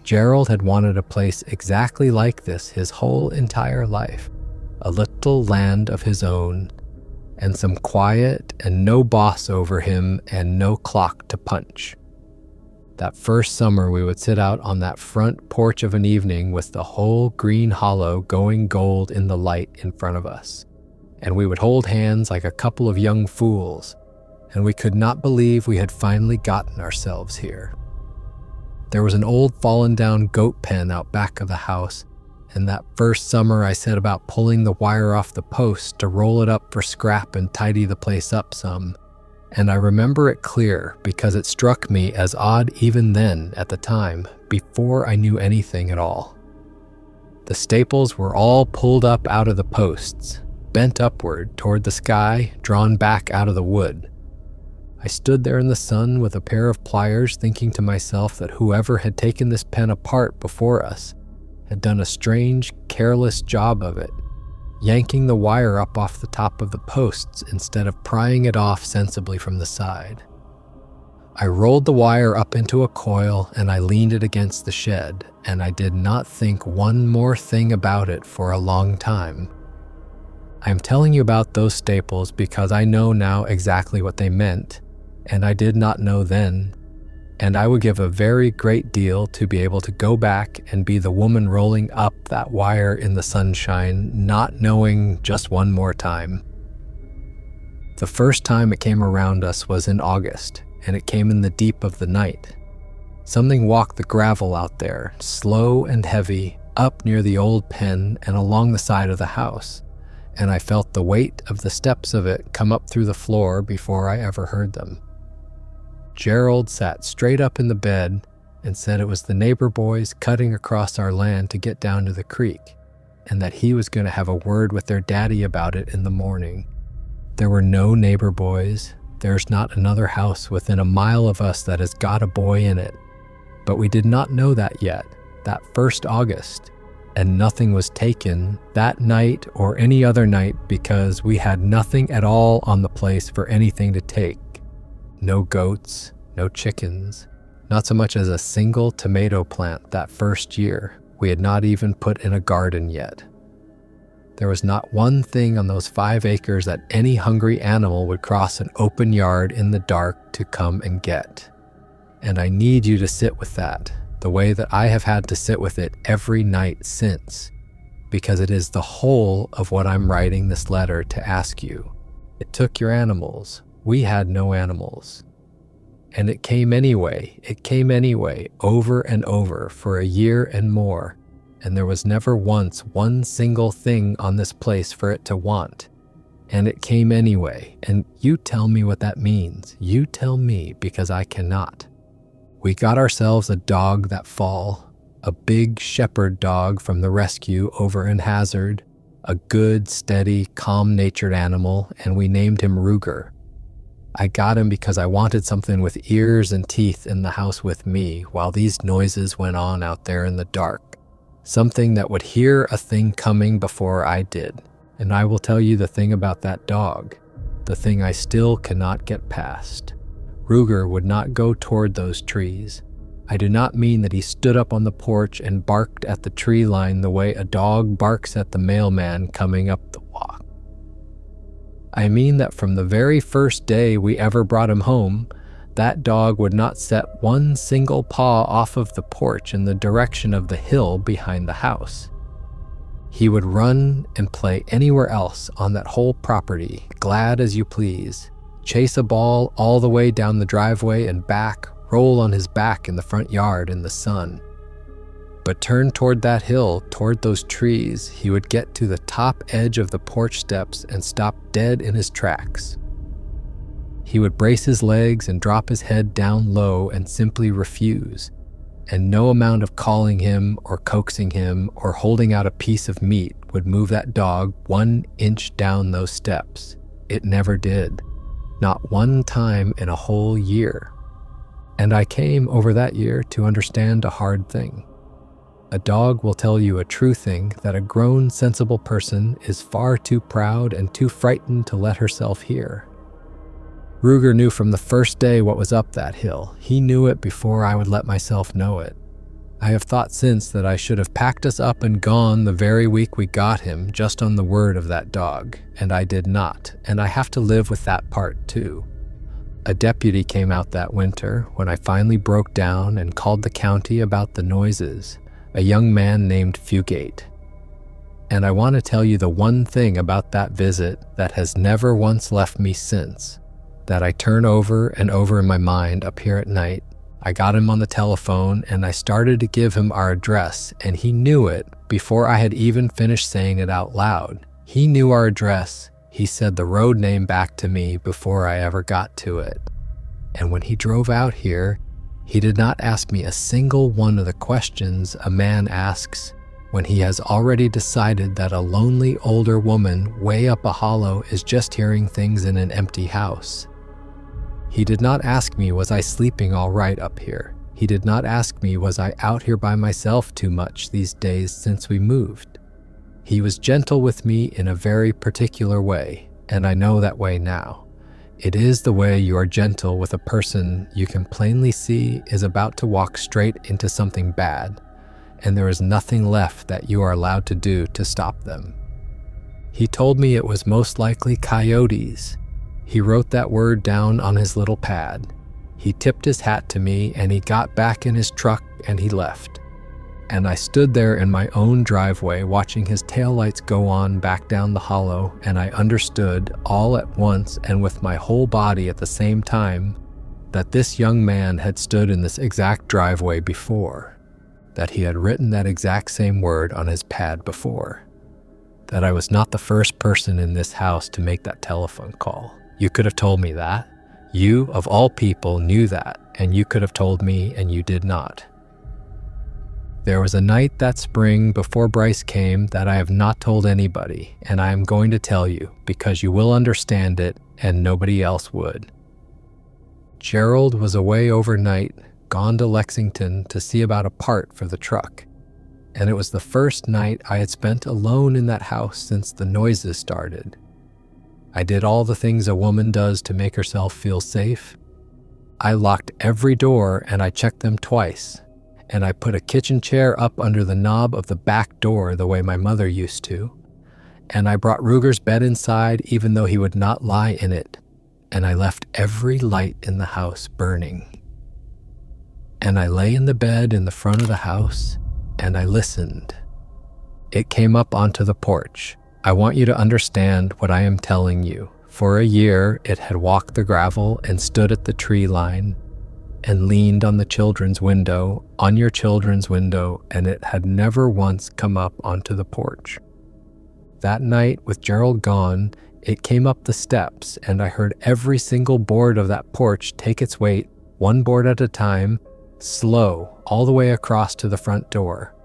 Gerald had wanted a place exactly like this his whole entire life, a little land of his own, and some quiet and no boss over him and no clock to punch. That first summer we would sit out on that front porch of an evening with the whole green hollow going gold in the light in front of us, and we would hold hands like a couple of young fools, and we could not believe we had finally gotten ourselves here. There was an old fallen down goat pen out back of the house, and that first summer I set about pulling the wire off the post to roll it up for scrap and tidy the place up some. And I remember it clear because it struck me as odd even then at the time, before I knew anything at all. The staples were all pulled up out of the posts, bent upward toward the sky, drawn back out of the wood, I stood there in the sun with a pair of pliers, thinking to myself that whoever had taken this pen apart before us had done a strange, careless job of it, yanking the wire up off the top of the posts instead of prying it off sensibly from the side. I rolled the wire up into a coil and I leaned it against the shed, and I did not think one more thing about it for a long time. I am telling you about those staples because I know now exactly what they meant, and I did not know then, and I would give a very great deal to be able to go back and be the woman rolling up that wire in the sunshine, not knowing just one more time. The first time it came around us was in August, and it came in the deep of the night. Something walked the gravel out there, slow and heavy, up near the old pen and along the side of the house, and I felt the weight of the steps of it come up through the floor before I ever heard them. Gerald sat straight up in the bed and said it was the neighbor boys cutting across our land to get down to the creek, and that he was going to have a word with their daddy about it in the morning. There were no neighbor boys. There's not another house within a mile of us that has got a boy in it. But we did not know that yet, that first August, and nothing was taken that night or any other night because we had nothing at all on the place for anything to take. No goats, no chickens, not so much as a single tomato plant that first year. We had not even put in a garden yet. There was not one thing on those 5 acres that any hungry animal would cross an open yard in the dark to come and get. And I need you to sit with that, the way that I have had to sit with it every night since, because it is the whole of what I'm writing this letter to ask you. It took your animals. We had no animals. And it came anyway, over and over for a year and more, and there was never once one single thing on this place for it to want. And it came anyway, and you tell me what that means. You tell me, because I cannot. We got ourselves a dog that fall, a big shepherd dog from the rescue over in Hazard, a good, steady, calm-natured animal, and we named him Ruger. I got him because I wanted something with ears and teeth in the house with me while these noises went on out there in the dark. Something that would hear a thing coming before I did. And I will tell you the thing about that dog, the thing I still cannot get past. Ruger would not go toward those trees. I do not mean that he stood up on the porch and barked at the tree line the way a dog barks at the mailman coming up the walk. I mean that from the very first day we ever brought him home, that dog would not set one single paw off of the porch in the direction of the hill behind the house. He would run and play anywhere else on that whole property, glad as you please, chase a ball all the way down the driveway and back, roll on his back in the front yard in the sun. But turn toward that hill, toward those trees, he would get to the top edge of the porch steps and stop dead in his tracks. He would brace his legs and drop his head down low and simply refuse, and no amount of calling him or coaxing him or holding out a piece of meat would move that dog 1 inch down those steps. It never did, not one time in a whole year. And I came over that year to understand a hard thing. A dog will tell you a true thing that a grown, sensible person is far too proud and too frightened to let herself hear. Ruger knew from the first day what was up that hill. He knew it before I would let myself know it. I have thought since that I should have packed us up and gone the very week we got him, just on the word of that dog, and I did not, and I have to live with that part too. A deputy came out that winter when I finally broke down and called the county about the noises, a young man named Fugate. And I want to tell you the one thing about that visit that has never once left me since, that I turn over and over in my mind up here at night. I got him on the telephone and I started to give him our address, and he knew it before I had even finished saying it out loud. He knew our address. He said the road name back to me before I ever got to it. And when he drove out here, he did not ask me a single one of the questions a man asks when he has already decided that a lonely older woman way up a hollow is just hearing things in an empty house. He did not ask me, was I sleeping all right up here? He did not ask me, was I out here by myself too much these days since we moved? He was gentle with me in a very particular way, and I know that way now. It is the way you are gentle with a person you can plainly see is about to walk straight into something bad, and there is nothing left that you are allowed to do to stop them. He told me it was most likely coyotes. He wrote that word down on his little pad. He tipped his hat to me and he got back in his truck and he left. And I stood there in my own driveway watching his taillights go on back down the hollow, and I understood all at once and with my whole body at the same time that this young man had stood in this exact driveway before, that he had written that exact same word on his pad before, that I was not the first person in this house to make that telephone call. You could have told me that. You, of all people, knew that, and you could have told me, and you did not. There was a night that spring before Bryce came that I have not told anybody, and I am going to tell you because you will understand it and nobody else would. Gerald was away overnight, gone to Lexington to see about a part for the truck, and it was the first night I had spent alone in that house since the noises started. I did all the things a woman does to make herself feel safe. I locked every door and I checked them twice. And I put a kitchen chair up under the knob of the back door the way my mother used to. And I brought Ruger's bed inside even though he would not lie in it. And I left every light in the house burning. And I lay in the bed in the front of the house and I listened. It came up onto the porch. I want you to understand what I am telling you. For a year, it had walked the gravel and stood at the tree line and leaned on the children's window, on your children's window, and it had never once come up onto the porch. That night, with Gerald gone, it came up the steps, and I heard every single board of that porch take its weight, one board at a time, slow, all the way across to the front door.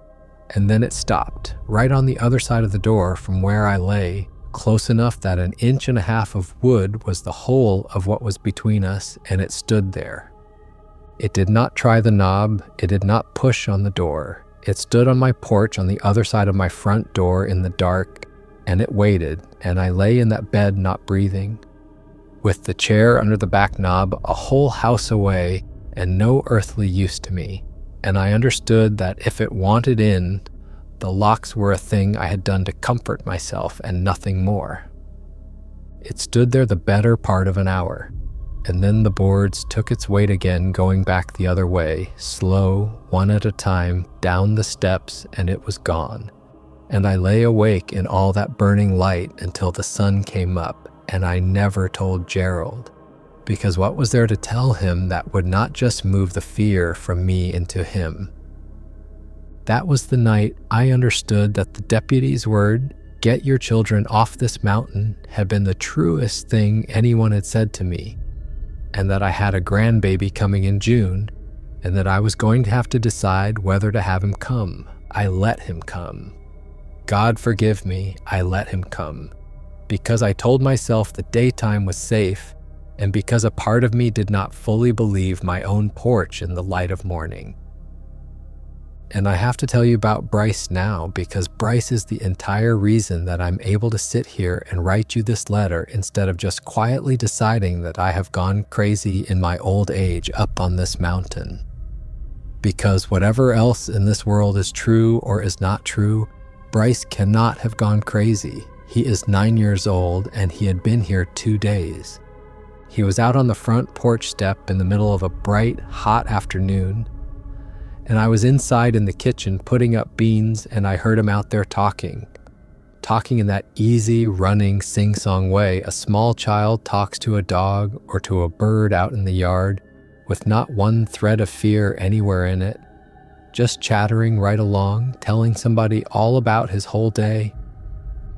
And then it stopped, right on the other side of the door from where I lay, close enough that 1.5 inches of wood was the whole of what was between us, and it stood there. It did not try the knob, it did not push on the door. It stood on my porch on the other side of my front door in the dark, and it waited, and I lay in that bed not breathing, with the chair under the back knob a whole house away and no earthly use to me, and I understood that if it wanted in, the locks were a thing I had done to comfort myself and nothing more. It stood there the better part of an hour, and then the boards took its weight again going back the other way, slow, one at a time, down the steps, and it was gone. And I lay awake in all that burning light until the sun came up, and I never told Gerald, because what was there to tell him that would not just move the fear from me into him? That was the night I understood that the deputy's word, "Get your children off this mountain," had been the truest thing anyone had said to me, and that I had a grandbaby coming in June, and that I was going to have to decide whether to have him come. I let him come. God forgive me, I let him come, because I told myself the daytime was safe, and because a part of me did not fully believe my own porch in the light of morning. And I have to tell you about Bryce now, because Bryce is the entire reason that I'm able to sit here and write you this letter instead of just quietly deciding that I have gone crazy in my old age up on this mountain. Because whatever else in this world is true or is not true, Bryce cannot have gone crazy. He is 9 years old and he had been here 2 days. He was out on the front porch step in the middle of a bright, hot afternoon, and I was inside in the kitchen putting up beans, and I heard him out there talking in that easy, running, sing-song way a small child talks to a dog or to a bird out in the yard, with not one thread of fear anywhere in it, just chattering right along, telling somebody all about his whole day.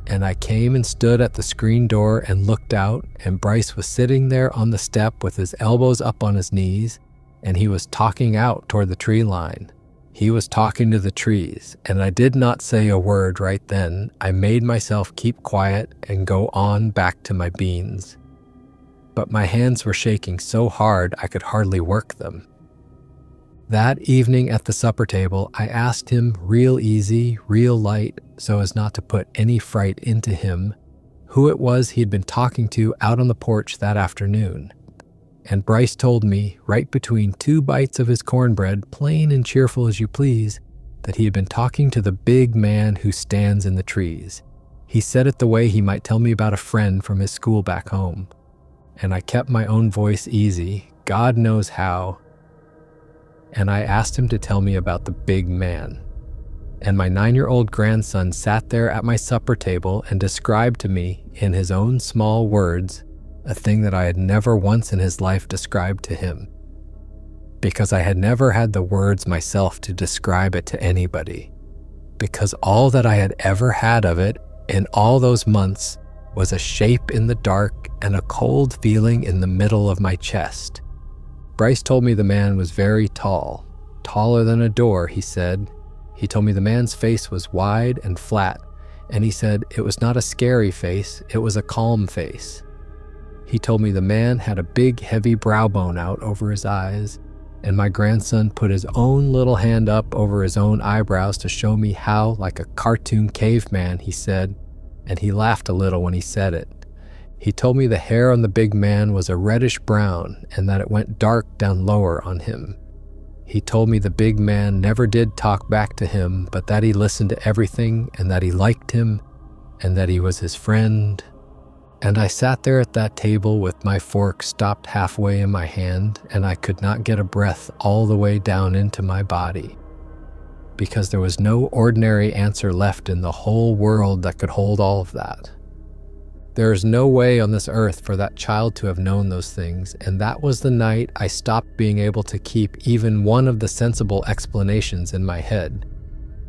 And I came and stood at the screen door and looked out, and Bryce was sitting there on the step with his elbows up on his knees, and he was talking out toward the tree line. He was talking to the trees, and I did not say a word right then. I made myself keep quiet and go on back to my beans. but my hands were shaking so hard I could hardly work them. That evening at the supper table, I asked him real easy, real light, so as not to put any fright into him, who it was he had been talking to out on the porch that afternoon. And Bryce told me, right between 2 bites of his cornbread, plain and cheerful as you please, that he had been talking to the big man who stands in the trees. He said it the way he might tell me about a friend from his school back home. And I kept my own voice easy, God knows how, and I asked him to tell me about the big man. And my 9-year-old grandson sat there at my supper table and described to me, in his own small words, a thing that I had never once in his life described to him, because I had never had the words myself to describe it to anybody, because all that I had ever had of it in all those months was a shape in the dark and a cold feeling in the middle of my chest. Bryce told me the man was very tall, taller than a door, he said. He told me the man's face was wide and flat, and he said it was not a scary face, it was a calm face. He told me the man had a big heavy brow bone out over his eyes, and my grandson put his own little hand up over his own eyebrows to show me how, like a cartoon caveman, he said, and he laughed a little when he said it. He told me the hair on the big man was a reddish brown and that it went dark down lower on him. He told me the big man never did talk back to him, but that he listened to everything and that he liked him and that he was his friend. And I sat there at that table with my fork stopped halfway in my hand, and I could not get a breath all the way down into my body, because there was no ordinary answer left in the whole world that could hold all of that. There is no way on this earth for that child to have known those things, and that was the night I stopped being able to keep even one of the sensible explanations in my head.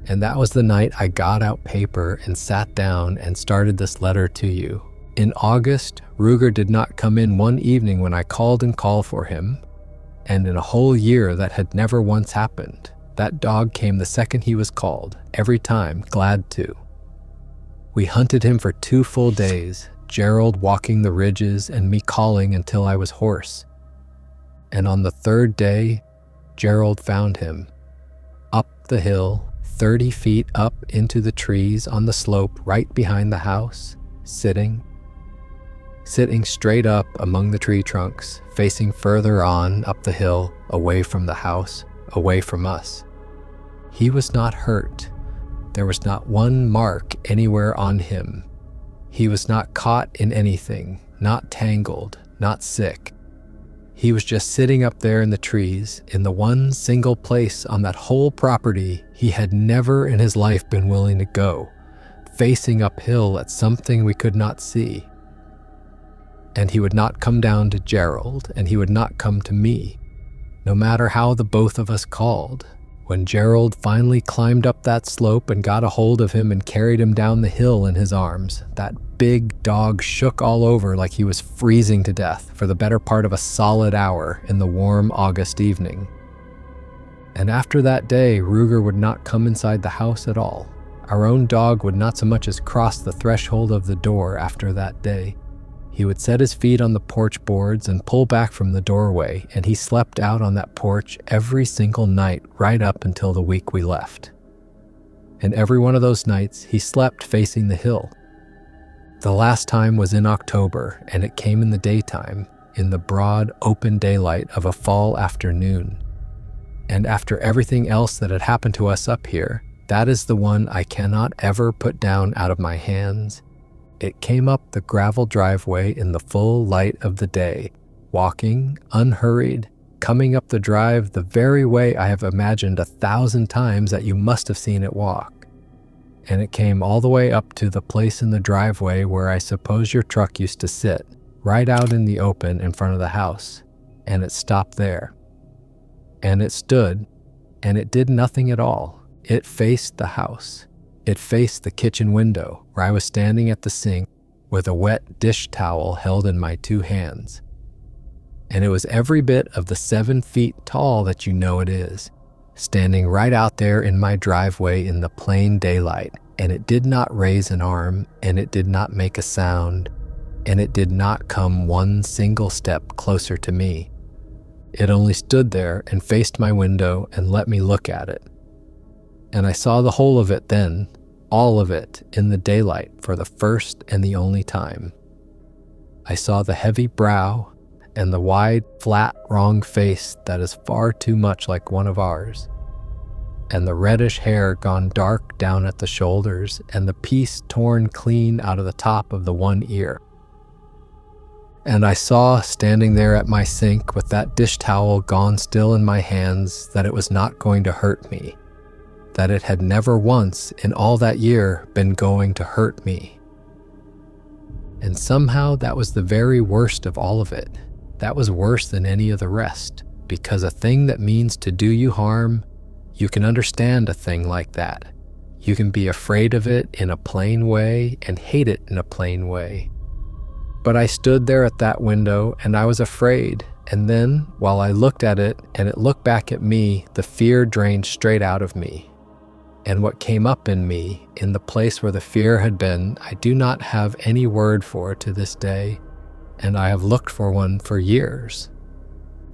And that was the night I got out paper and sat down and started this letter to you. In August, Ruger did not come in one evening when I called and called for him, and in a whole year that had never once happened. That dog came the second he was called, every time, glad to. We hunted him for 2 full days, Gerald walking the ridges and me calling until I was hoarse. And on the 3rd day, Gerald found him. Up the hill, 30 feet up into the trees on the slope right behind the house, sitting straight up among the tree trunks, facing further on up the hill, away from the house, away from us. He was not hurt. There was not one mark anywhere on him. He was not caught in anything, not tangled, not sick. He was just sitting up there in the trees, in the one single place on that whole property he had never in his life been willing to go, facing uphill at something we could not see. And he would not come down to Gerald, and he would not come to me, no matter how the both of us called. When Gerald finally climbed up that slope and got a hold of him and carried him down the hill in his arms, that big dog shook all over like he was freezing to death for the better part of a solid hour in the warm August evening. And after that day, Ruger would not come inside the house at all. Our own dog would not so much as cross the threshold of the door after that day. He would set his feet on the porch boards and pull back from the doorway, and he slept out on that porch every single night right up until the week we left. And every one of those nights, he slept facing the hill. The last time was in October, and it came in the daytime, in the broad, open daylight of a fall afternoon. And after everything else that had happened to us up here, that is the one I cannot ever put down out of my hands. It came up the gravel driveway in the full light of the day, walking, unhurried, coming up the drive the very way I have imagined 1,000 times that you must have seen it walk. And it came all the way up to the place in the driveway where I suppose your truck used to sit, right out in the open in front of the house. And it stopped there. And it stood, and it did nothing at all. It faced the house. It faced the kitchen window, where I was standing at the sink with a wet dish towel held in my 2 hands. And it was every bit of the 7 feet tall that you know it is, standing right out there in my driveway in the plain daylight, and it did not raise an arm, and it did not make a sound, and it did not come one single step closer to me. It only stood there and faced my window and let me look at it. And I saw the whole of it then, all of it, in the daylight for the first and the only time. I saw the heavy brow and the wide, flat, wrong face that is far too much like one of ours, and the reddish hair gone dark down at the shoulders and the piece torn clean out of the top of the one ear. And I saw, standing there at my sink with that dish towel gone still in my hands, that it was not going to hurt me, that it had never once in all that year been going to hurt me. And somehow that was the very worst of all of it. That was worse than any of the rest, because a thing that means to do you harm, you can understand a thing like that. You can be afraid of it in a plain way and hate it in a plain way. But I stood there at that window and I was afraid, and then, while I looked at it and it looked back at me, the fear drained straight out of me. And what came up in me, in the place where the fear had been, I do not have any word for to this day, and I have looked for one for years.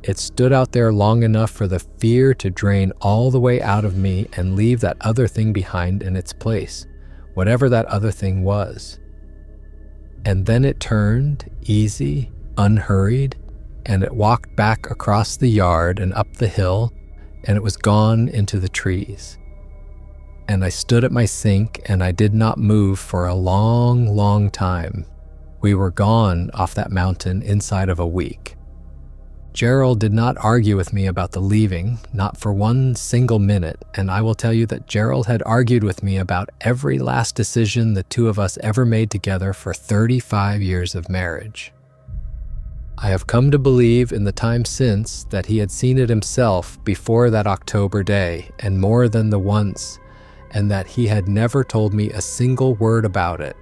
It stood out there long enough for the fear to drain all the way out of me and leave that other thing behind in its place, whatever that other thing was. And then it turned, easy, unhurried, and it walked back across the yard and up the hill, and it was gone into the trees. And I stood at my sink and I did not move for a long, long time. We were gone off that mountain inside of a week. Gerald did not argue with me about the leaving, not for one single minute, and I will tell you that Gerald had argued with me about every last decision the two of us ever made together for 35 years of marriage. I have come to believe in the time since that he had seen it himself before that October day, and more than the once, and that he had never told me a single word about it,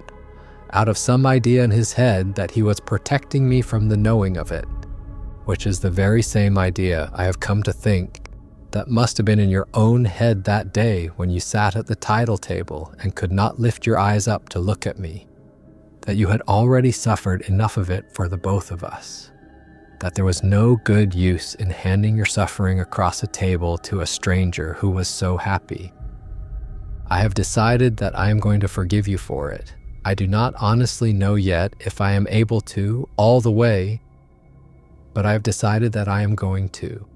out of some idea in his head that he was protecting me from the knowing of it, which is the very same idea I have come to think that must have been in your own head that day when you sat at the title table and could not lift your eyes up to look at me, that you had already suffered enough of it for the both of us, that there was no good use in handing your suffering across a table to a stranger who was so happy. I have decided that I am going to forgive you for it. I do not honestly know yet if I am able to all the way, but I have decided that I am going to.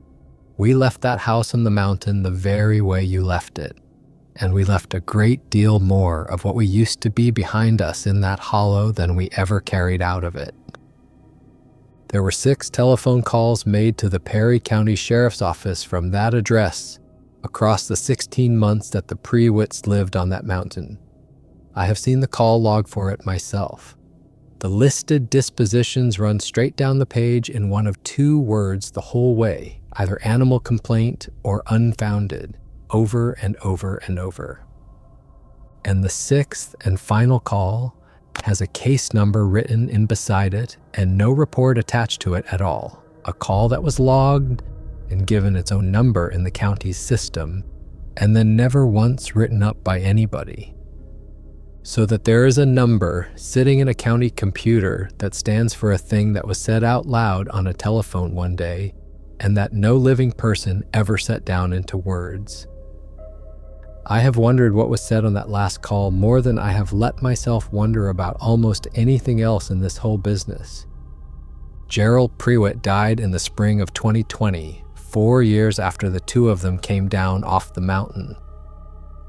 We left that house on the mountain the very way you left it, and we left a great deal more of what we used to be behind us in that hollow than we ever carried out of it. There were 6 telephone calls made to the Perry County Sheriff's Office from that address across the 16 months that the Prewitts lived on that mountain. I have seen the call log for it myself. The listed dispositions run straight down the page in one of 2 words the whole way, either animal complaint or unfounded, over and over and over. And the 6th and final call has a case number written in beside it and no report attached to it at all. A call that was logged and given its own number in the county's system, and then never once written up by anybody. So that there is a number sitting in a county computer that stands for a thing that was said out loud on a telephone one day, and that no living person ever set down into words. I have wondered what was said on that last call more than I have let myself wonder about almost anything else in this whole business. Gerald Prewitt died in the spring of 2020, 4 years after the 2 of them came down off the mountain.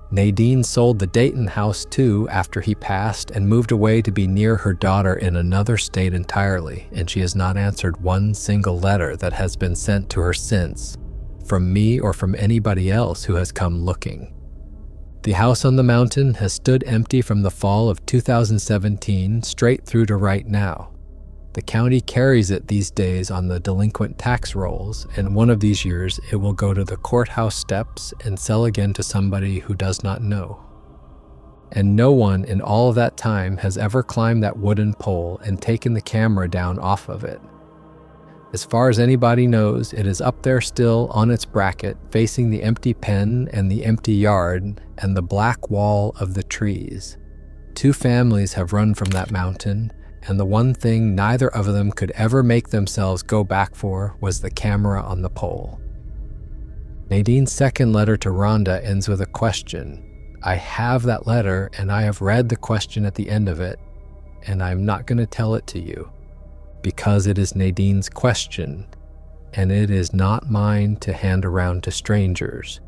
Nadine sold the Dayton house too after he passed and moved away to be near her daughter in another state entirely, and she has not answered one single letter that has been sent to her since, from me or from anybody else who has come looking. The house on the mountain has stood empty from the fall of 2017 straight through to right now. The county carries it these days on the delinquent tax rolls, and one of these years it will go to the courthouse steps and sell again to somebody who does not know. And no one in all of that time has ever climbed that wooden pole and taken the camera down off of it. As far as anybody knows, it is up there still on its bracket, facing the empty pen and the empty yard and the black wall of the trees. 2 families have run from that mountain, and the one thing neither of them could ever make themselves go back for was the camera on the pole. Nadine's second letter to Rhonda ends with a question. I have that letter, and I have read the question at the end of it, and I'm not going to tell it to you, because it is Nadine's question, and it is not mine to hand around to strangers,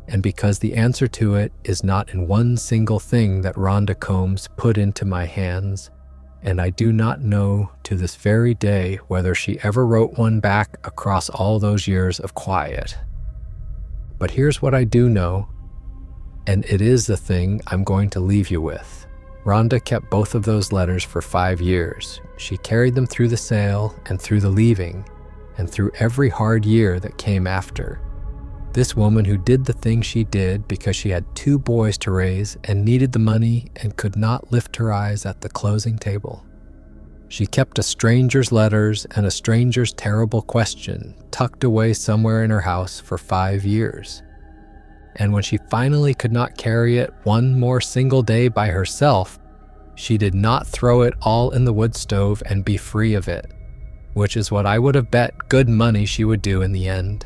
and because the answer to it is not in one single thing that Rhonda Combs put into my hands, and I do not know to this very day whether she ever wrote one back across all those years of quiet. But here's what I do know, and it is the thing I'm going to leave you with. Rhonda kept both of those letters for 5 years. She carried them through the sale and through the leaving, and through every hard year that came after. This woman who did the thing she did because she had 2 boys to raise and needed the money and could not lift her eyes at the closing table. She kept a stranger's letters and a stranger's terrible question tucked away somewhere in her house for 5 years. And when she finally could not carry it one more single day by herself, she did not throw it all in the wood stove and be free of it, which is what I would have bet good money she would do in the end.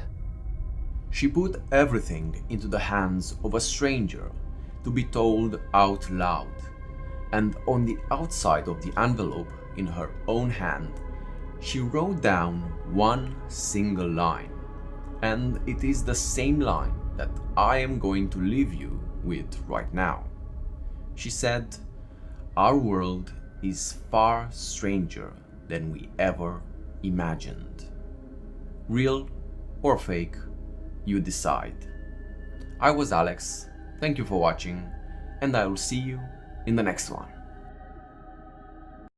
She put everything into the hands of a stranger to be told out loud, and on the outside of the envelope in her own hand, she wrote down one single line, and it is the same line that I am going to leave you with right now. She said, "Our world is far stranger than we ever imagined." Real or fake, you decide. I was Alex, thank you for watching, and I will see you in the next one.